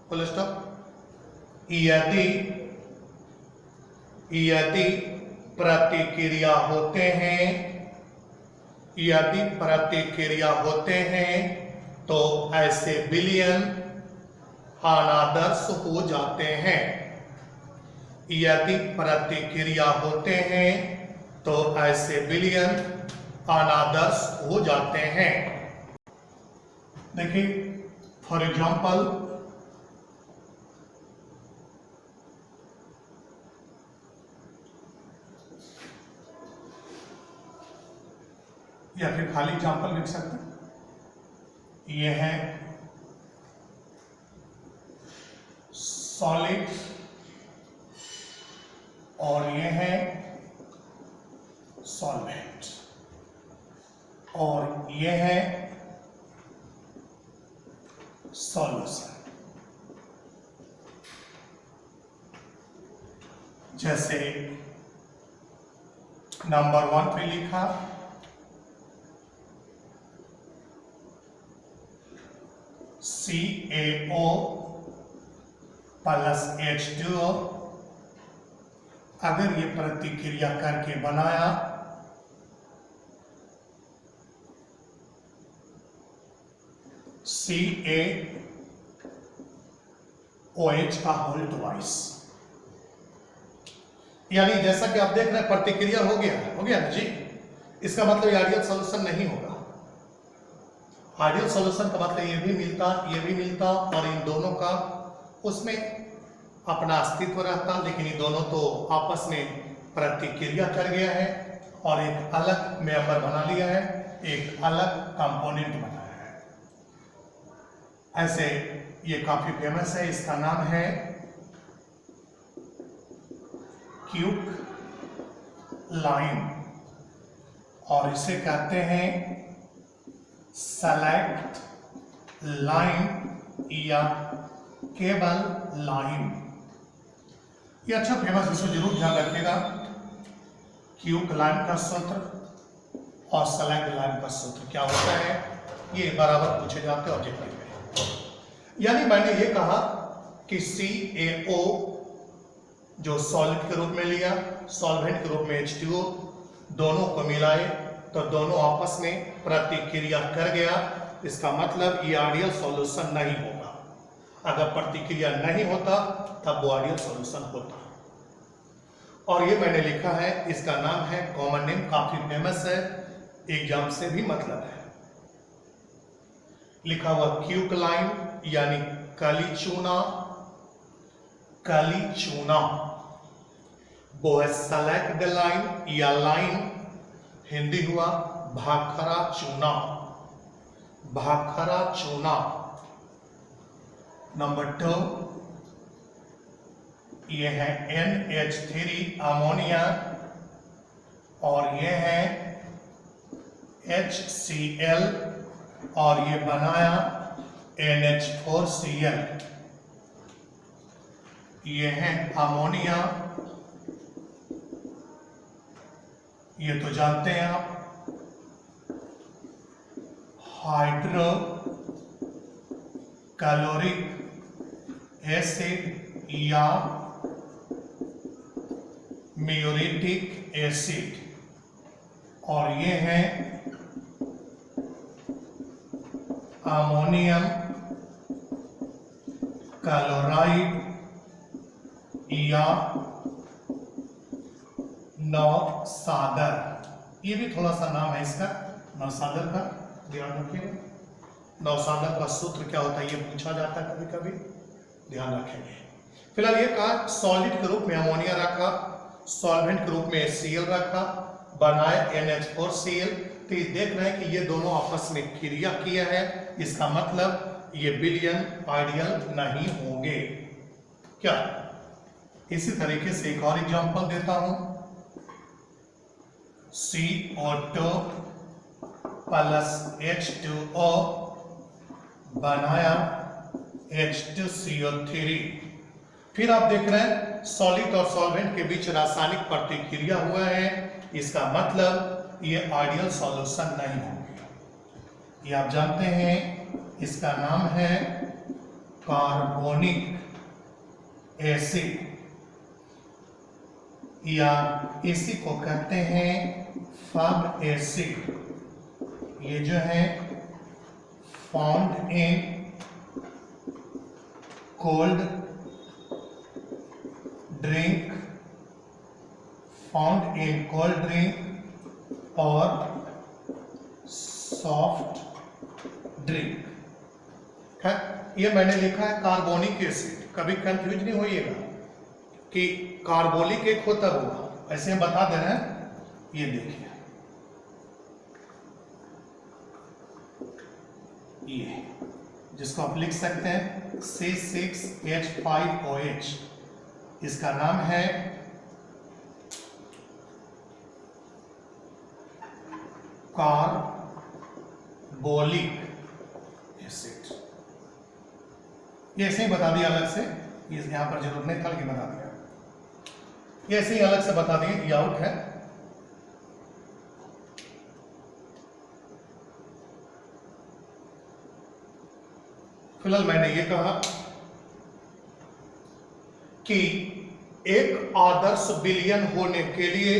Full stop. यदि प्रतिक्रिया होते हैं तो ऐसे विलयन अनादर्श हो जाते हैं। यदि प्रतिक्रिया होते हैं तो ऐसे विलयन अनादर्श हो जाते हैं। देखिए फॉर एग्जाम्पल या फिर खाली एग्जाम्पल लिख सकते हैं। यह है सॉलिड और यह है सॉल्वेंट और यह है सॉल्यूशन। जैसे नंबर 1 पे लिखा CaO प्लस H2O। अगर ये प्रतिक्रिया करके बनाया CaOH का होल ट्वाइस। यानी जैसा कि आप देख रहे हैं प्रतिक्रिया हो गया ना जी। इसका मतलब आइडियल सॉल्यूशन नहीं होगा। आइडियल सॉल्यूशन का मतलब ये भी मिलता और इन दोनों का उसमें अपना अस्तित्व रहता, लेकिन ये दोनों तो आपस में प्रतिक्रिया कर गया है और एक अलग मेंबर बना लिया है, एक अलग कंपोनेंट बनाया है। ऐसे ये काफी फेमस है, इसका नाम है क्यूक लाइन और इसे कहते हैं सेलेक्ट लाइन या केबल लाइन। ये अच्छा फेमस, इसको जरूर ध्यान रखिएगा। क्यूक लाइन का सूत्र और सेलेक्ट लाइन का सूत्र क्या होता है, ये बराबर पूछे जाते हैं ऑब्जेक्टिव में। यानी मैंने ये कहा कि CaO जो सॉलिड के रूप में लिया, सॉल्वेंट के रूप में H2O, दोनों को मिलाए तो दोनों आपस में प्रतिक्रिया कर गया। इसका मतलब ये आइडियल सॉल्यूशन नहीं होगा। अगर प्रतिक्रिया नहीं होता तब वो आइडियल सॉल्यूशन होता। और ये मैंने लिखा है, इसका नाम है, कॉमन नेम काफी फेमस है, एग्जाम से भी मतलब है। लिखा हुआ क्यूक लाइन यानी काली चूना, काली चूना। वो है सेलेक्ट लाइन या लाइन, हिंदी हुआ भाखरा चूना, भाखरा चूना। नंबर 2 ये है NH3 अमोनिया और ये है HCl और ये बनाया NH4Cl। ये है अमोनिया, ये तो जानते हैं आप, हाइड्रो कैलोरिक एसिड या म्यूरेटिक एसिड और ये है अमोनियम क्लोराइड या नौसादर। ये भी थोड़ा सा नाम है इसका, नौसादर का, ध्यान रखिएगा। नौसादर का सूत्र क्या होता है ये पूछा जाता है कभी कभी, ध्यान रखेंगे। फिलहाल ये कहा सॉलिड के रूप में अमोनिया रखा, सॉल्वेंट के रूप में HCl रखा, बनाए NH4Cl। तो ये देख रहे हैं कि ये दोनों आपस में क्रिया किया है, इसका मतलब ये विलयन आइडियल नहीं होंगे। क्या? इसी तरीके से एक और एग्जांपल देता हूं, CO2 प्लस H2O बनाया H2CO3। फिर आप देख रहे हैं सॉलिड और सॉल्वेंट के बीच रासायनिक प्रतिक्रिया हुआ है, इसका मतलब ये आइडियल सॉल्यूशन नहीं होंगे। ये आप जानते हैं, इसका नाम है कार्बोनिक एसिड या इसी को कहते हैं फब एसिड। ये जो है found in cold drink, found in cold drink और सॉफ्ट ड्रिंक है। ये मैंने लिखा है कार्बोनिक एसिड, कभी कंफ्यूज नहीं होइएगा कि कार्बोलिक एक होता होगा, ऐसे हम बता दे रहे हैं। ये देखिए, ये जिसको आप लिख सकते हैं C6H5OH, इसका नाम है कार्बोलिक एसिड। ये ऐसे ही बता दिया अलग से, ये यहां पर जरूरत नहीं था कि बता दिया, ये ऐसे ही अलग से बता दिए, ये आउट है। फिलहाल मैंने ये कहा कि एक आदर्श विलयन होने के लिए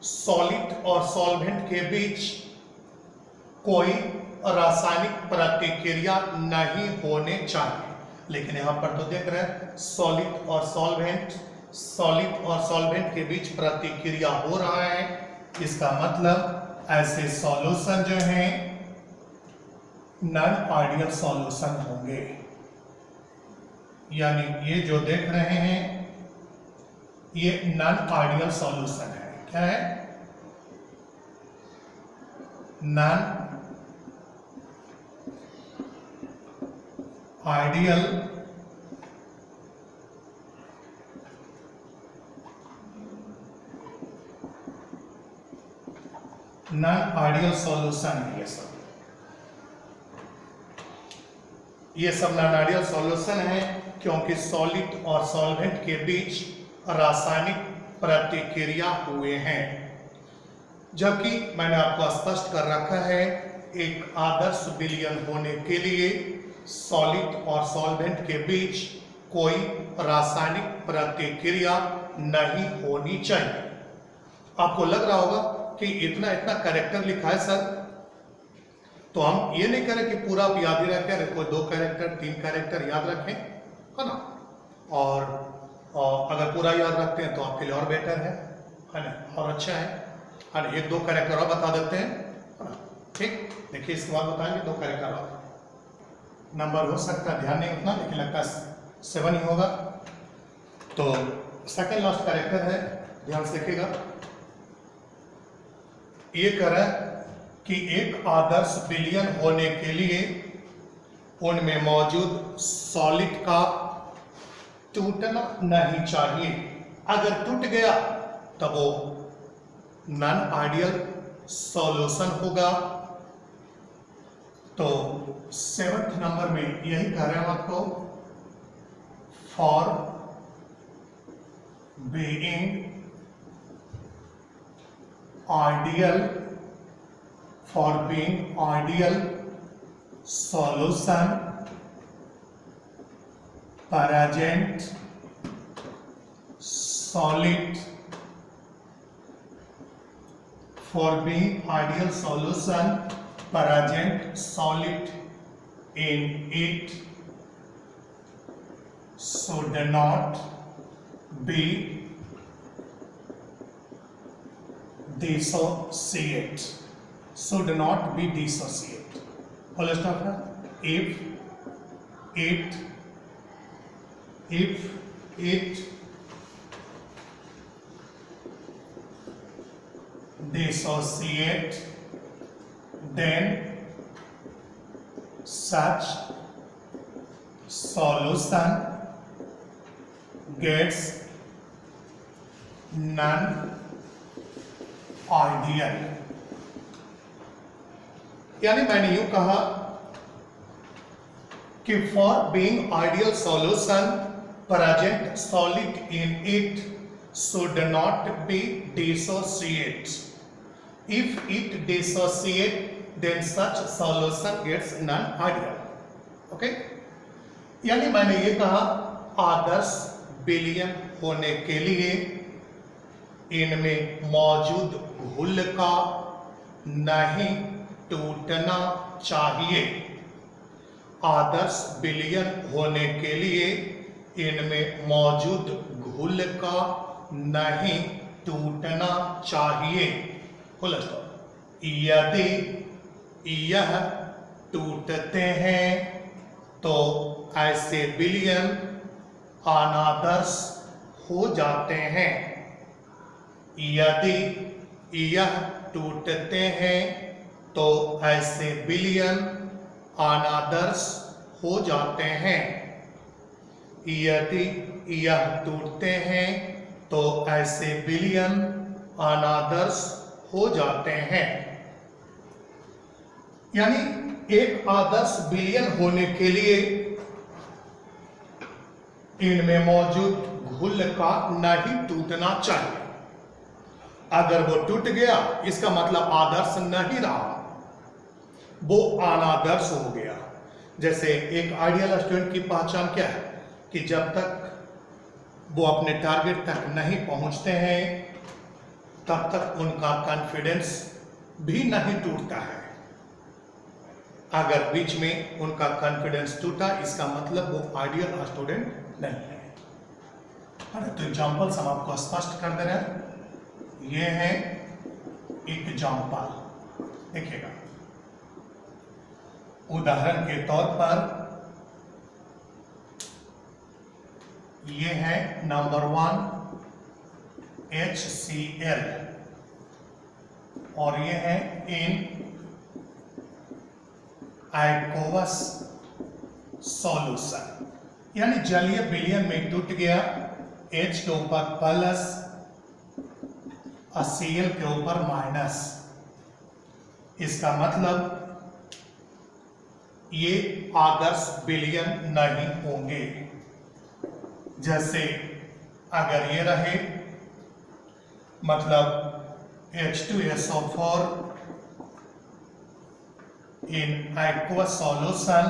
सॉलिड और सॉल्वेंट के बीच कोई रासायनिक प्रतिक्रिया नहीं होने चाहिए। लेकिन यहां पर तो देख रहे हैं सॉलिड और सॉल्वेंट के बीच प्रतिक्रिया हो रहा है, इसका मतलब ऐसे सॉल्यूशन जो हैं नॉन आइडियल सॉल्यूशन होंगे। यानी ये जो देख रहे हैं ये नॉन आइडियल सॉल्यूशन है। क्या है? Non ideal non ideal solution है ये सब नॉन आइडियल सॉल्यूशन है क्योंकि सॉलिड और सॉल्वेंट के बीच रासायनिक प्रतिक्रिया हुए हैं। जबकि मैंने आपको स्पष्ट कर रखा है एक आदर्श विलयन होने के लिए सॉलिड और सॉल्वेंट के बीच कोई रासायनिक प्रतिक्रिया नहीं होनी चाहिए। आपको लग रहा होगा कि इतना इतना कैरेक्टर लिखा है सर, तो हम ये नहीं करें कि पूरा आप याद ही रखें, कोई 2 कैरेक्टर 3 कैरेक्टर याद रखें, है ना। और अगर पूरा याद रखते हैं तो आपके लिए और बेटर है ना, और अच्छा है ना। 1-2 कैरेक्टर और बता देते हैं, है ना। ठीक, देखिए इसके बाद बताएंगे 2 कैरेक्टर और। नंबर हो सकता है ध्यान नहीं उतना, लेकिन लगता है 7 ही होगा। तो सेकेंड लास्ट कैरेक्टर है, ध्यान से देखिएगा। ये कह रहा है कि एक आदर्श विलयन होने के लिए उनमें मौजूद सॉलिड का टूटना नहीं चाहिए। अगर टूट गया तब वो नॉन आइडियल सॉल्यूशन होगा। तो 7th नंबर में यही कह रहे हैं आपको, for being ideal solution present solid for being ideal solution present solid in it should not be dissociate. Should not be dissociate. Full stop है। If it dissociate, then such solution gets non-ideal। यानी मैंने यूं कहा कि for being ideal solution present solid in it should not be dissociate. If it dissociate then such solution gets non ideal. Okay, यानी मैंने ये कहा आदर्श विलयन होने के लिए इनमें मौजूद घुल का नहीं टूटना चाहिए। आदर्श विलयन होने के लिए इनमें मौजूद घुल का नहीं टूटना चाहिए। यदि यह टूटते हैं तो ऐसे विलयन अनादर्श हो जाते हैं। यदि यह टूटते हैं तो ऐसे विलयन अनादर्श हो जाते हैं। यदि यह टूटते हैं तो ऐसे विलयन अनादर्श हो जाते हैं। यानी एक आदर्श विलयन होने के लिए इनमें मौजूद घुल का नहीं टूटना चाहिए। अगर वो टूट गया इसका मतलब आदर्श नहीं रहा, वो अनादर्श हो गया। जैसे एक आइडियल स्टूडेंट की पहचान क्या है कि जब तक वो अपने टारगेट तक नहीं पहुंचते हैं तब तक उनका कॉन्फिडेंस भी नहीं टूटता है। अगर बीच में उनका कॉन्फिडेंस टूटा इसका मतलब वो आइडियल स्टूडेंट नहीं है। तो एग्जाम्पल्स हम आपको स्पष्ट कर दे रहे हैं। ये है एग्जाम्पल, देखिएगा। उदाहरण के तौर पर ये है नंबर 1 HCl और ये है इन aqueous सॉल्यूशन, यानी जलीय विलयन में टूट गया, H के ऊपर प्लस और Cl के ऊपर माइनस। इसका मतलब ये आदर्श विलयन नहीं होंगे। जैसे अगर ये रहे, मतलब H2SO4 इन aqueous सॉल्यूशन,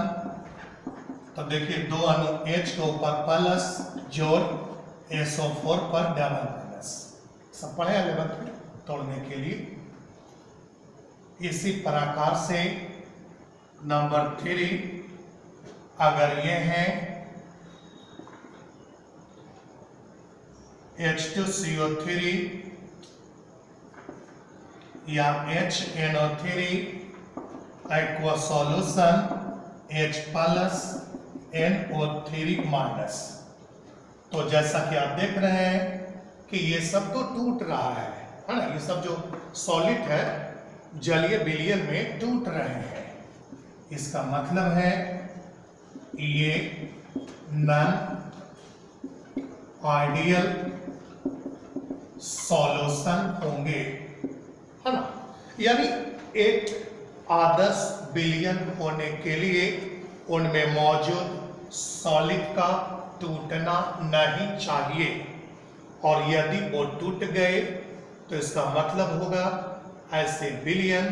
तो देखिए दो अणु H के ऊपर प्लस जोड़ SO4 पर डबल माइनस, सब पढ़े 11th में तोड़ने के लिए। इसी प्रकार से नंबर 3, अगर ये है H2CO3 या HNO3 aqueous solution H plus NO3 minus, तो जैसा कि आप देख रहे हैं कि ये सब तो टूट रहा है ना, ये सब जो सॉलिड है जलीय विलयन में टूट रहे हैं। इसका मतलब है ये नॉन आइडियल सॉल्यूशन होंगे, है ना। यानी एक आदर्श विलयन होने के लिए उनमें मौजूद सॉलिड का टूटना नहीं चाहिए, और यदि वो टूट गए तो इसका मतलब होगा ऐसे विलयन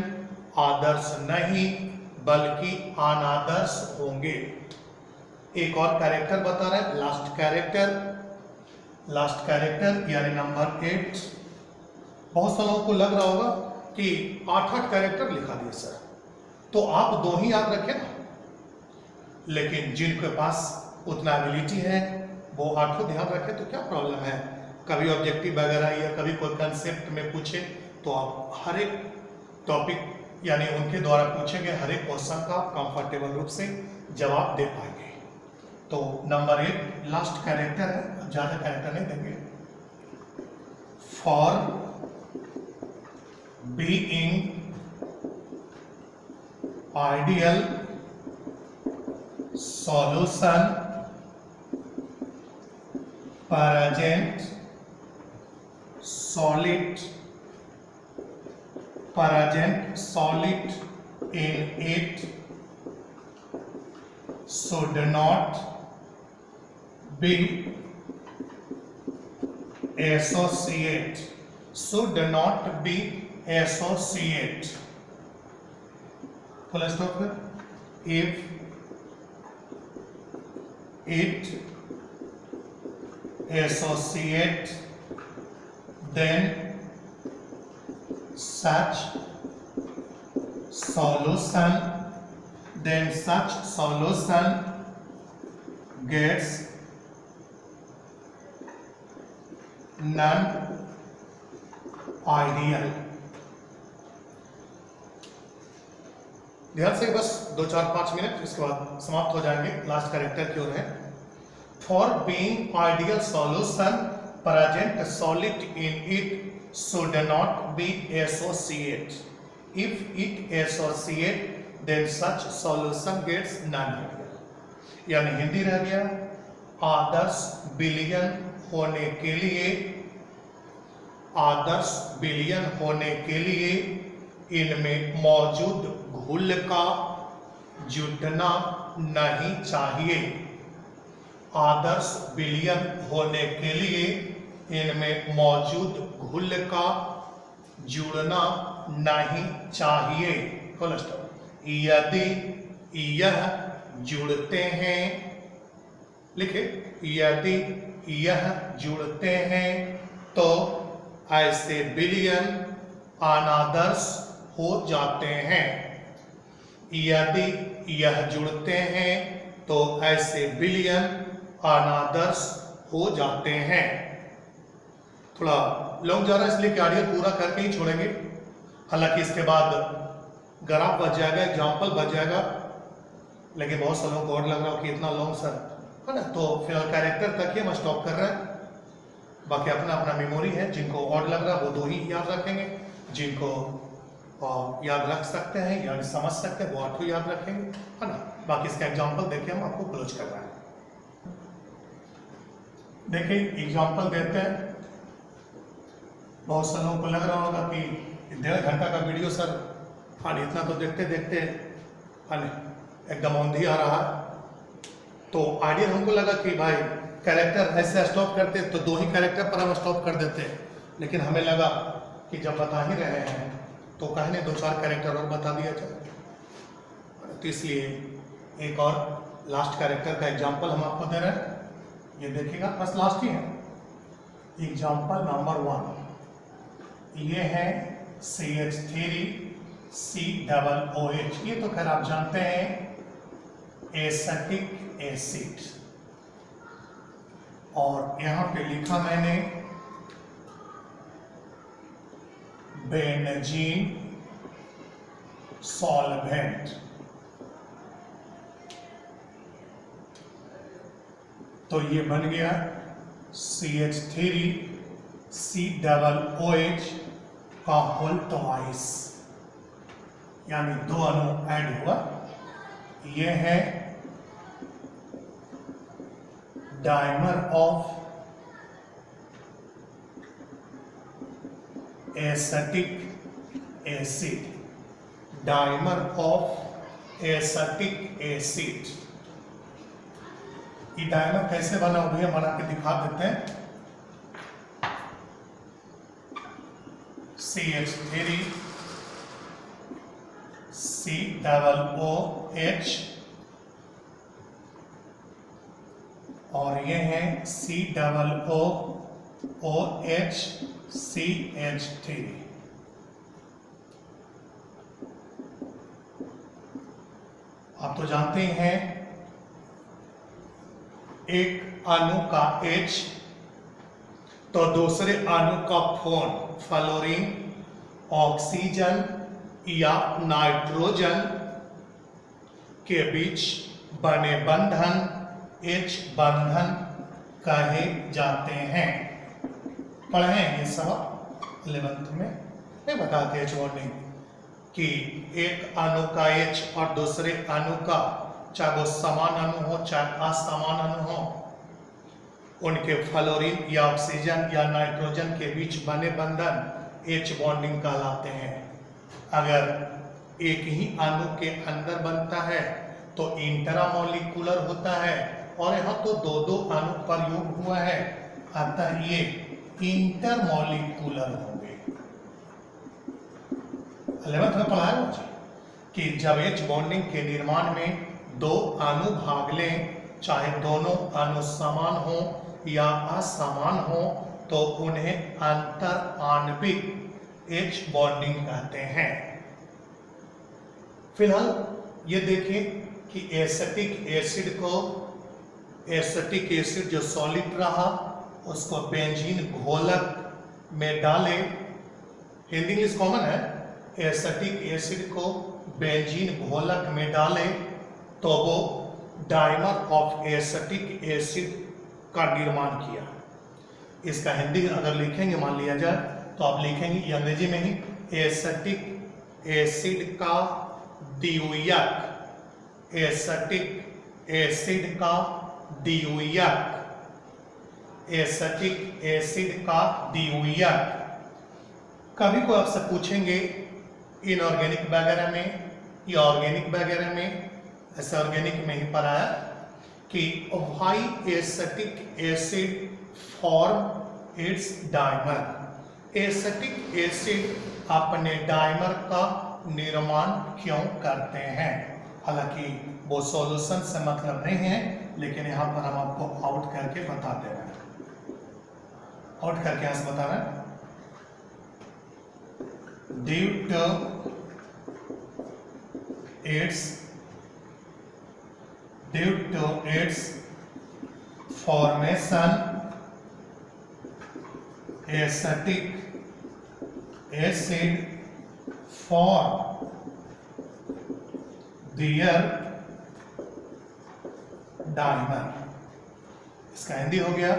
आदर्श नहीं बल्कि अनादर्श होंगे। एक और कैरेक्टर बता रहे हैं, लास्ट कैरेक्टर यानी नंबर 8। बहुत से लोगों को लग रहा होगा कि 8 कैरेक्टर लिखा दिए सर, तो आप 2 ही याद रखें ना, लेकिन जिनके पास उतना एबिलिटी है वो 8 ध्यान रखें तो क्या प्रॉब्लम है। कभी ऑब्जेक्टिव वगैरह या कभी कोई कंसेप्ट में पूछे तो आप हर एक टॉपिक यानी उनके द्वारा पूछे गए हर एक क्वेश्चन का कंफर्टेबल रूप से जवाब दे पाएंगे। तो नंबर 8 लास्ट कैरेक्टर है, ज्यादा कैरेक्टर नहीं देंगे। For being ideal solution present solid in it should not be associate full stop है। if it associate then such solution gets non-ideal। ध्यान से बस 2-4-5 मिनट, इसके बाद समाप्त हो जाएंगे। लास्ट कैरेक्टर की ओर है। For being ideal solution present solid in it should not be associate. If it associate then such solution gets non-ideal। यानी हिंदी रह गया, आदर्श विलयन होने के लिए इनमें मौजूद घुल का जुटना नहीं चाहिए। आदर्श विलयन होने के लिए इनमें मौजूद घुल का जुड़ना नहीं चाहिए। यदि यह जुड़ते हैं, लिखे, यदि यह जुड़ते हैं तो ऐसे विलयन अनादर्श हो जाते हैं। यदि यह जुड़ते हैं तो ऐसे विलयन अनादर्श हो जाते हैं। थोड़ा लॉन्ग जा रहा है इसलिए आइडिया पूरा करके ही छोड़ेंगे। हालांकि इसके बाद ग्राफ बच जाएगा, एग्जाम्पल बच जाएगा, लेकिन बहुत से लोगों को और लग रहा हो कि इतना लॉन्ग सर, है ना। तो फिलहाल कैरेक्टर तक ही हम स्टॉप कर रहे हैं। बाकी अपना अपना मेमोरी है, जिनको और लग रहा है वो 2 ही याद रखेंगे, जिनको याद रख सकते हैं यानी समझ सकते हैं वो 8 याद रखेंगे, है ना। बाकी इसका एग्जाम्पल देखिए, हम आपको क्लोज कर रहे हैं। देखिए एग्जाम्पल देते हैं। बहुत से लोगों को लग रहा होगा कि 1.5 घंटा का वीडियो सर, हाँ इतना तो देखते देखते हाँ एकदम औंधी आ रहा है। तो आइडिया हमको लगा कि भाई कैरेक्टर ऐसे स्टॉप करते तो 2 ही कैरेक्टर पर हम स्टॉप कर देते, लेकिन हमें लगा कि जब बता ही रहे हैं तो कहने 2-4 कैरेक्टर और बता दिया जाए, तो इसलिए एक और लास्ट कैरेक्टर का एग्जाम्पल हम आपको दे रहे हैं। ये देखिएगा, बस लास्ट ही है। एग्जाम्पल नंबर 1 ये है CH3COOH। ये तो खैर आप जानते हैं एसिटिक एसिड, और यहां पे लिखा मैंने बेंजीन सॉल्वेंट। तो ये बन गया CH3COOH का होल ट्वाइस, यानी 2 अणु ऐड हुआ। ये है dimer of acetic acid, dimer of acetic acid. ये डायमर कैसे बना हुआ है बना के दिखा देते हैं। CH3COOH और ये है COOHCH3। आप तो जानते हैं एक अणु का H तो दूसरे अणु का फोन फ्लोरीन, ऑक्सीजन या नाइट्रोजन के बीच बने बंधन H बंधन कहे जाते हैं। पढ़े ये सब 11th में नहीं बताते H बॉन्डिंग कि एक अणु का H और दूसरे अणु का, चाहे वो समान अणु हो चाहे असमान अणु हो, उनके फ्लोरीन या ऑक्सीजन या नाइट्रोजन के बीच बने बंधन H बॉन्डिंग कहलाते हैं। अगर एक ही अणु के अंदर बनता है तो इंट्रामोलिकुलर होता है, और यहाँ तो 2-2 अणु पर योग हुआ है, अतः ये इंटरमोलिकुलर होंगे। 11th में पढ़ा है मुझे कि जब H बॉन्डिंग के निर्माण में 2 अणु भाग लें, चाहे दोनों अणु समान हो या असमान हो, तो उन्हें अंतर आणविक H बॉन्डिंग कहते हैं। फिलहाल ये देखिए कि एसिटिक एसिड जो सॉलिड रहा उसको बेंजीन घोलक में डाले। हिंदी इंग्लिश कॉमन है। एसिटिक एसिड को बेंजीन घोलक में डाले तो वो डाइमर ऑफ एसिटिक एसिड का निर्माण किया। इसका हिंदी अगर लिखेंगे मान लिया जाए तो आप लिखेंगे ये अंग्रेजी में ही, एसिटिक एसिड का द्वितीयक, एसिटिक एसिड का द्वितीयक, एसिटिक एसिड का द्वितीयक। कभी को आपसे पूछेंगे इनऑर्गेनिक वगैरह में या ऑर्गेनिक वगैरह में, ऐसे ऑर्गेनिक में ही पढ़ाया कि why acetic acid form it's dimer. Acetic acid अपने डाइमर का निर्माण क्यों करते हैं। हालांकि वो सॉल्यूशन से मतलब नहीं है, लेकिन यहां पर हम आपको आउट करके बता दे रहे हैं। आउट करके यहां से बता रहे हैं, due to its formation, acetic acid form their dimer। इसका हिंदी हो गया,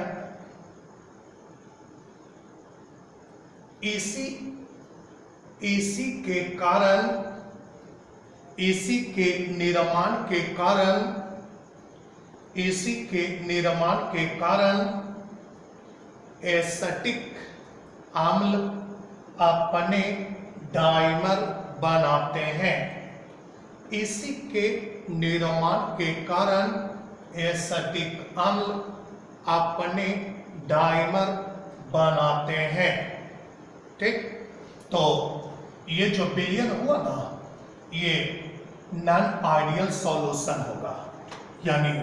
इसी के कारण इसी के निर्माण के कारण एसिटिक अम्ल अपने डाइमर बनाते हैं। इसी के निर्माण के कारण एसिटिक अम्ल अपने डाइमर बनाते हैं। ठीक, तो ये जो विलयन हुआ ना, ये नॉन आइडियल सॉल्यूशन होगा। यानी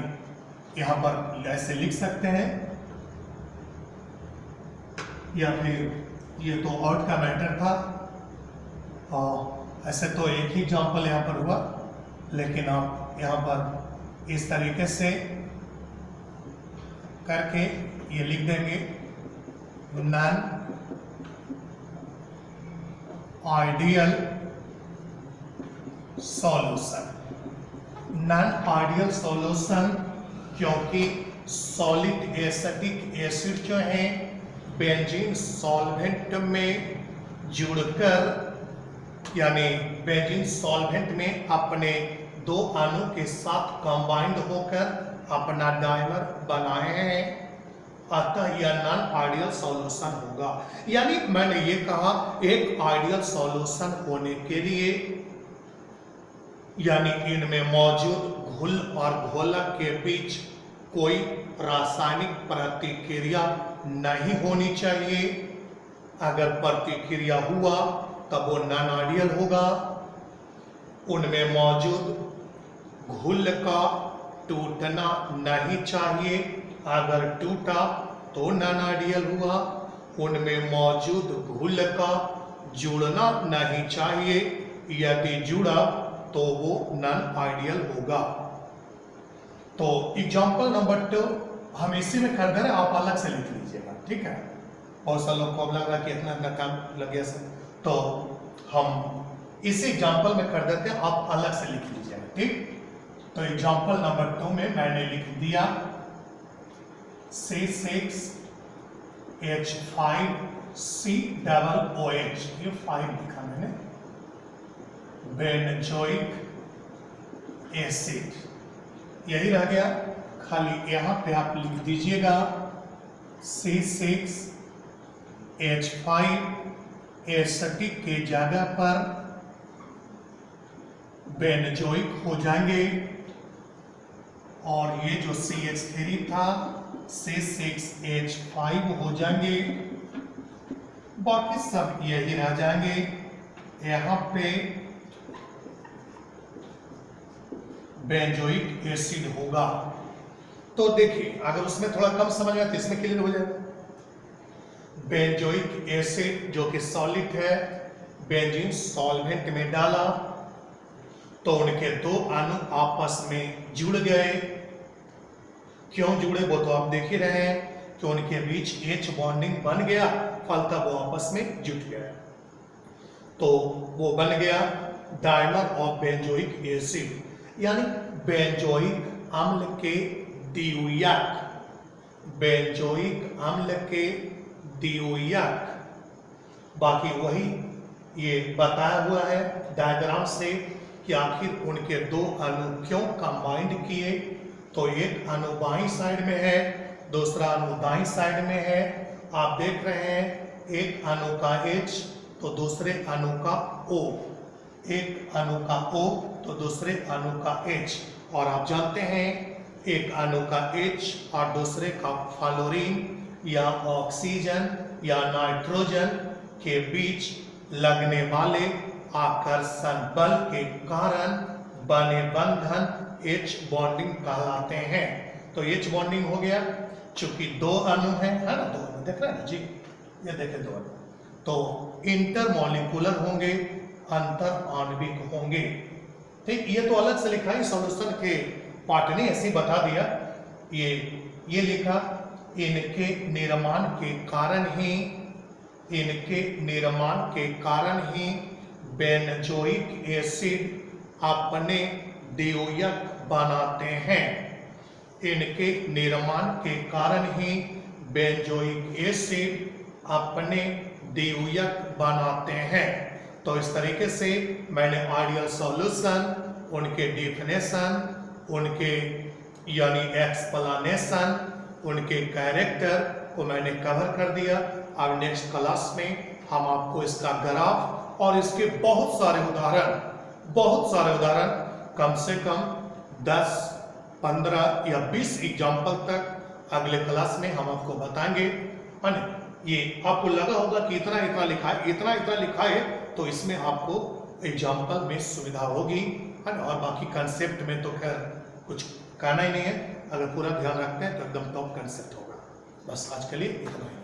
यहां पर ऐसे लिख सकते हैं, या फिर ये तो आउट का मैटर था, और ऐसे तो एक ही एग्जाम्पल यहां पर हुआ, लेकिन आप यहां पर इस तरीके से करके ये लिख देंगे, non ideal solution. Non ideal solution क्योंकि सॉलिड एसिटिक एसिड जो है बेंजीन सॉल्वेंट में जुड़कर, यानी बेंजीन सॉल्वेंट में अपने दो अणु के साथ कंबाइंड होकर अपना डाइमर बनाए हैं, अतः यह नॉन आइडियल सॉल्यूशन होगा। यानी मैंने ये कहा, एक आइडियल सॉल्यूशन होने के लिए यानी इनमें मौजूद घुल और घोलक के बीच कोई रासायनिक प्रतिक्रिया नहीं होनी चाहिए। अगर प्रतिक्रिया हुआ तब वो नॉन आइडियल होगा। उनमें मौजूद घुल का टूटना नहीं चाहिए, अगर टूटा तो नॉन आइडियल हुआ। उनमें मौजूद घुल का जुड़ना नहीं चाहिए, यदि जुड़ा तो वो नॉन आइडियल होगा। तो एग्जाम्पल नंबर 2 हम इसी में कर दे रहे, आप अलग से लिख लीजिएगा, ठीक है। बहुत सारे लोग को अब लग रहा है कि इतना इतना काम लग गया सर, तो हम इसी एग्जाम्पल में कर देते हैं, आप अलग से लिख लीजिएगा, ठीक। तो एग्जाम्पल नंबर 2 में मैंने लिख दिया C6H5COOH, ये 5 लिखा मैंने, बेंजोइक एसिड, यही रह गया। खाली यहां पे आप लिख दीजिएगा C6H5 एसिटिक के जगह पर बेंजोइक हो जाएंगे, और ये जो CH3 था C6H5 हो जाएंगे, बाकी सब यही रह जाएंगे। यहां पे बेंजोइक एसिड होगा। तो देखिए, अगर उसमें थोड़ा कम समझ में आए तो इसमें क्लियर हो जाएगा। बेंजोइक एसिड जो कि सॉलिड है, बेंजीन सॉल्वेंट में डाला तो उनके दो अणु आपस में जुड़ गए। क्यों जुड़े वो तो आप देख ही रहे हैं कि उनके बीच H बॉन्डिंग बन गया, फलतः वो आपस में जुट गया, तो वो बन गया डाइमर ऑफ बेंजोइक एसिड, यानी बेंजोइक अम्ल के द्वितीयक, बेंजोइक अम्ल के द्वितीयक। बाकी वही ये बताया हुआ है डायग्राम से कि आखिर उनके दो अणु क्यों कंबाइंड किए। तो एक अणु बाईं साइड में है, दूसरा अणु दाईं साइड में है। आप देख रहे हैं एक अणु का H तो दूसरे अणु का O, एक अणु का O तो दूसरे अणु का H। और आप जानते हैं एक अणु का H और दूसरे का फ्लोरीन या ऑक्सीजन या नाइट्रोजन के बीच लगने वाले आकर्षण बल के कारण बने बंधन H बॉन्डिंग कहलाते हैं। तो H बॉन्डिंग हो गया, चूंकि दो अणु हैं, है ना, दो अणु देख रहे हैं ना जी, ये देखें दो अणु, तो इंटरमॉलिक्यूलर होंगे, अंतर आणविक होंगे। ठीक, ये तो अलग से लिखा है, सॉल्यूशन के पार्ट ने ऐसे ही बता दिया। ये लिखा इनके निर्माण के कारण ही बेंजोइक एसिड अपने द्वितीयक बनाते हैं। इनके निर्माण के कारण ही बेंजोइक एसिड अपने द्वितीयक बनाते हैं। तो इस तरीके से मैंने आइडियल सॉल्यूशन, उनके डेफिनेशन, उनके यानी एक्सप्लेनेशन, उनके कैरेक्टर को मैंने कवर कर दिया। अब नेक्स्ट क्लास में हम आपको इसका ग्राफ और इसके बहुत सारे उदाहरण कम से कम 10, 15 या 20 एग्जाम्पल तक अगले क्लास में हम आपको बताएंगे। ये आपको लगा होगा कि इतना लिखा है तो इसमें आपको एग्जाम्पल में सुविधा होगी, है ना। और बाकी कंसेप्ट में तो खैर कुछ कहना ही नहीं है, अगर पूरा ध्यान रखते हैं तो एकदम टॉप कंसेप्ट होगा। बस आज के लिए इतना ही।